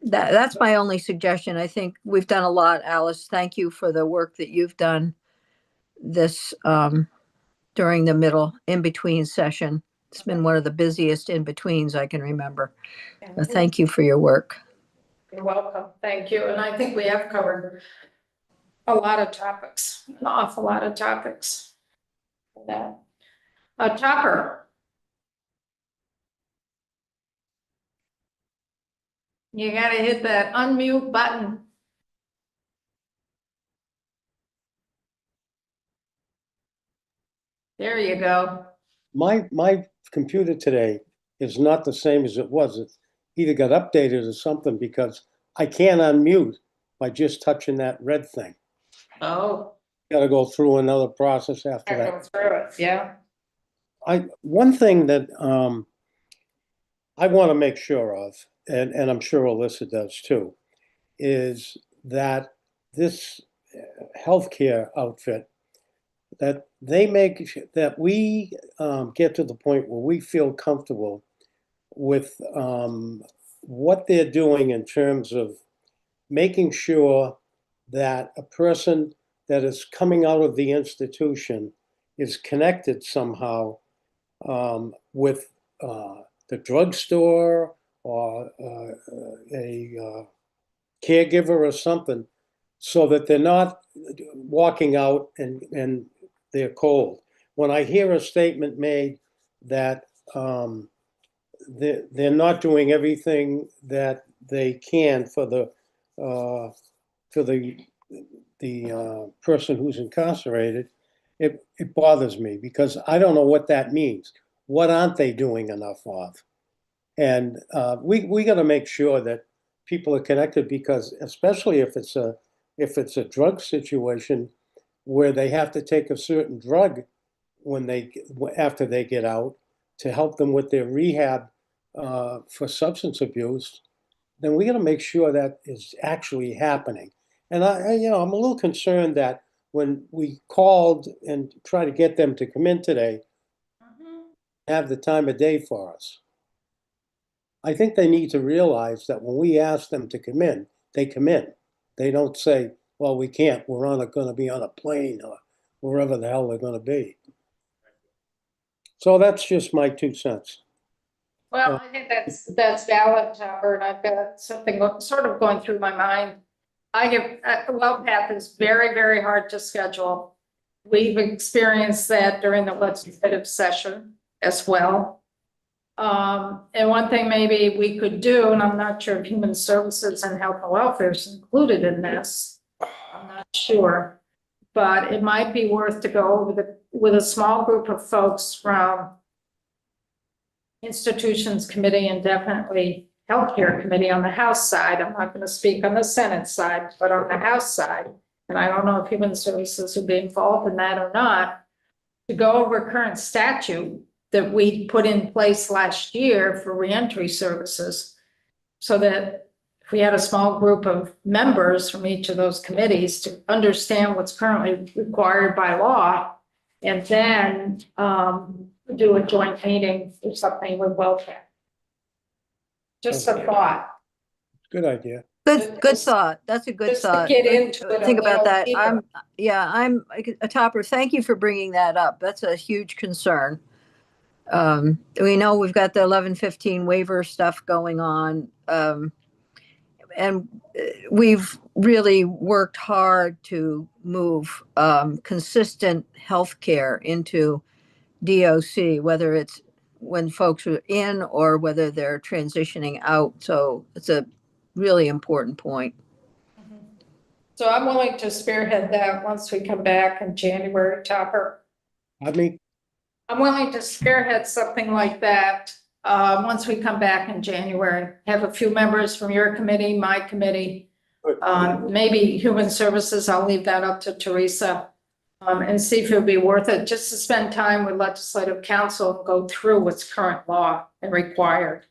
That's my only suggestion. I think we've done a lot, Alice. Thank you for the work that you've done this during the in-between session. It's been one of the busiest in-betweens I can remember. Thank you for your work. You're welcome. Thank you. And I think we have covered a lot of topics, an awful lot of topics. That. Topper. You gotta hit that unmute button. There you go. My computer today is not the same as it was. It either got updated or something because I can't unmute by just touching that red thing. Oh. Got to go through another process after I that. go through it, yeah. One thing that I want to make sure of, and I'm sure Alyssa does too, is that this healthcare outfit, that they make, that we get to the point where we feel comfortable with what they're doing in terms of making sure that a person that is coming out of the institution is connected somehow with the drugstore or a caregiver or something, so that they're not walking out and they're cold. When I hear a statement made that they're not doing everything that they can for the person who's incarcerated, it bothers me because I don't know what that means. What aren't they doing enough of? And we got to make sure that people are connected, because especially if it's a drug situation where they have to take a certain drug after they get out to help them with their rehab for substance abuse, then we got to make sure that is actually happening. And I'm a little concerned that when we called and tried to get them to come in today, have the time of day for us. I think they need to realize that when we ask them to come in, they come in. They don't say, well, we can't, we're going to be on a plane or wherever the hell they're going to be. So that's just my 2 cents. Well, I think that's valid, Robert. I've got something sort of going through my mind. WellPath is very, very hard to schedule. We've experienced that during the legislative session as well. And one thing maybe we could do, and I'm not sure if Human Services and Health and Welfare is included in this, I'm not sure, but it might be worth to go with a small group of folks from Institutions Committee and definitely Healthcare Committee on the House side. I'm not going to speak on the Senate side, but on the House side, and I don't know if Human Services will be involved in that or not, to go over current statute that we put in place last year for reentry services, so that if we had a small group of members from each of those committees to understand what's currently required by law, and then do a joint meeting or something with WellCare. Just a thought. Good idea. Good thought. That's a good Just to thought. get into it a Think about little that. deeper. I'm a topper. Thank you for bringing that up. That's a huge concern. We know we've got the 1115 waiver stuff going on. And we've really worked hard to move consistent healthcare into DOC, whether it's when folks are in or whether they're transitioning out. So it's a really important point. So I'm willing to spearhead that once we come back in January, Topper. I'm willing to spearhead something like that once we come back in January. Have a few members from your committee, my committee, maybe Human Services. I'll leave that up to Teresa, and see if it'll be worth it just to spend time with Legislative Council and go through what's current law and required.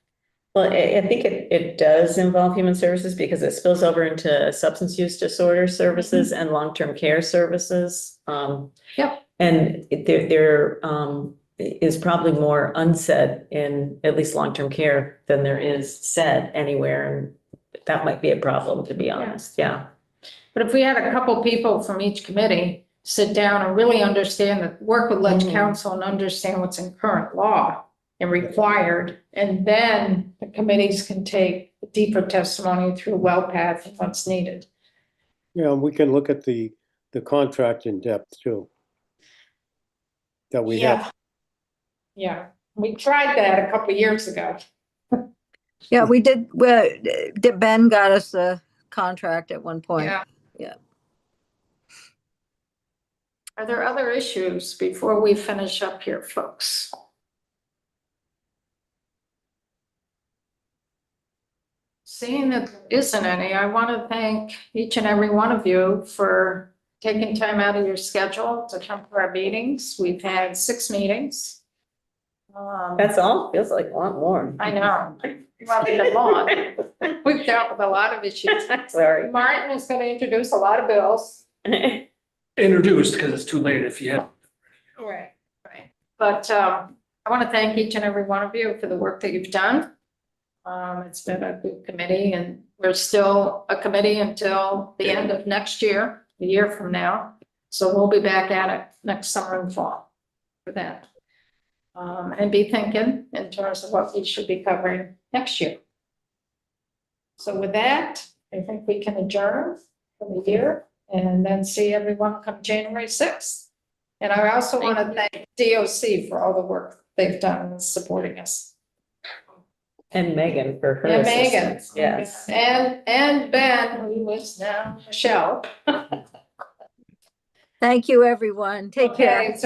Well, I think it does involve human services because it spills over into substance use disorder services and long-term care services. Yep. And there is probably more unsaid in at least long-term care than there is said anywhere. And that might be a problem, to be honest. Yeah. But if we had a couple people from each committee sit down and really understand work with Leg Council and understand what's in current law and required, and then the committees can take deeper testimony through WellPath and what's needed. Yeah, we can look at the contract in depth too. That we have. Yeah, we tried that a couple of years ago. Yeah, we did. Ben got us the contract at one point. Yeah. Are there other issues before we finish up here, folks? Seeing that there isn't any, I want to thank each and every one of you for taking time out of your schedule to come to our meetings. We've had 6 meetings. That's all? Feels like a lot more. I know. Well, they've been long. We've dealt with a lot of issues. Sorry. Martin is going to introduce a lot of bills. Introduced, because it's too late if you have. Right. But I want to thank each and every one of you for the work that you've done. It's been a good committee, and we're still a committee until the end of next year, a year from now. So we'll be back at it next summer and fall for that. And be thinking in terms of what we should be covering next year. So with that, I think we can adjourn for the year and then see everyone come January 6th. And I also want to thank DOC for all the work they've done in supporting us. And Megan for her And Megan. assistance. Yes. And Ben, who is now Michelle. Thank you, everyone. Take care. Okay, so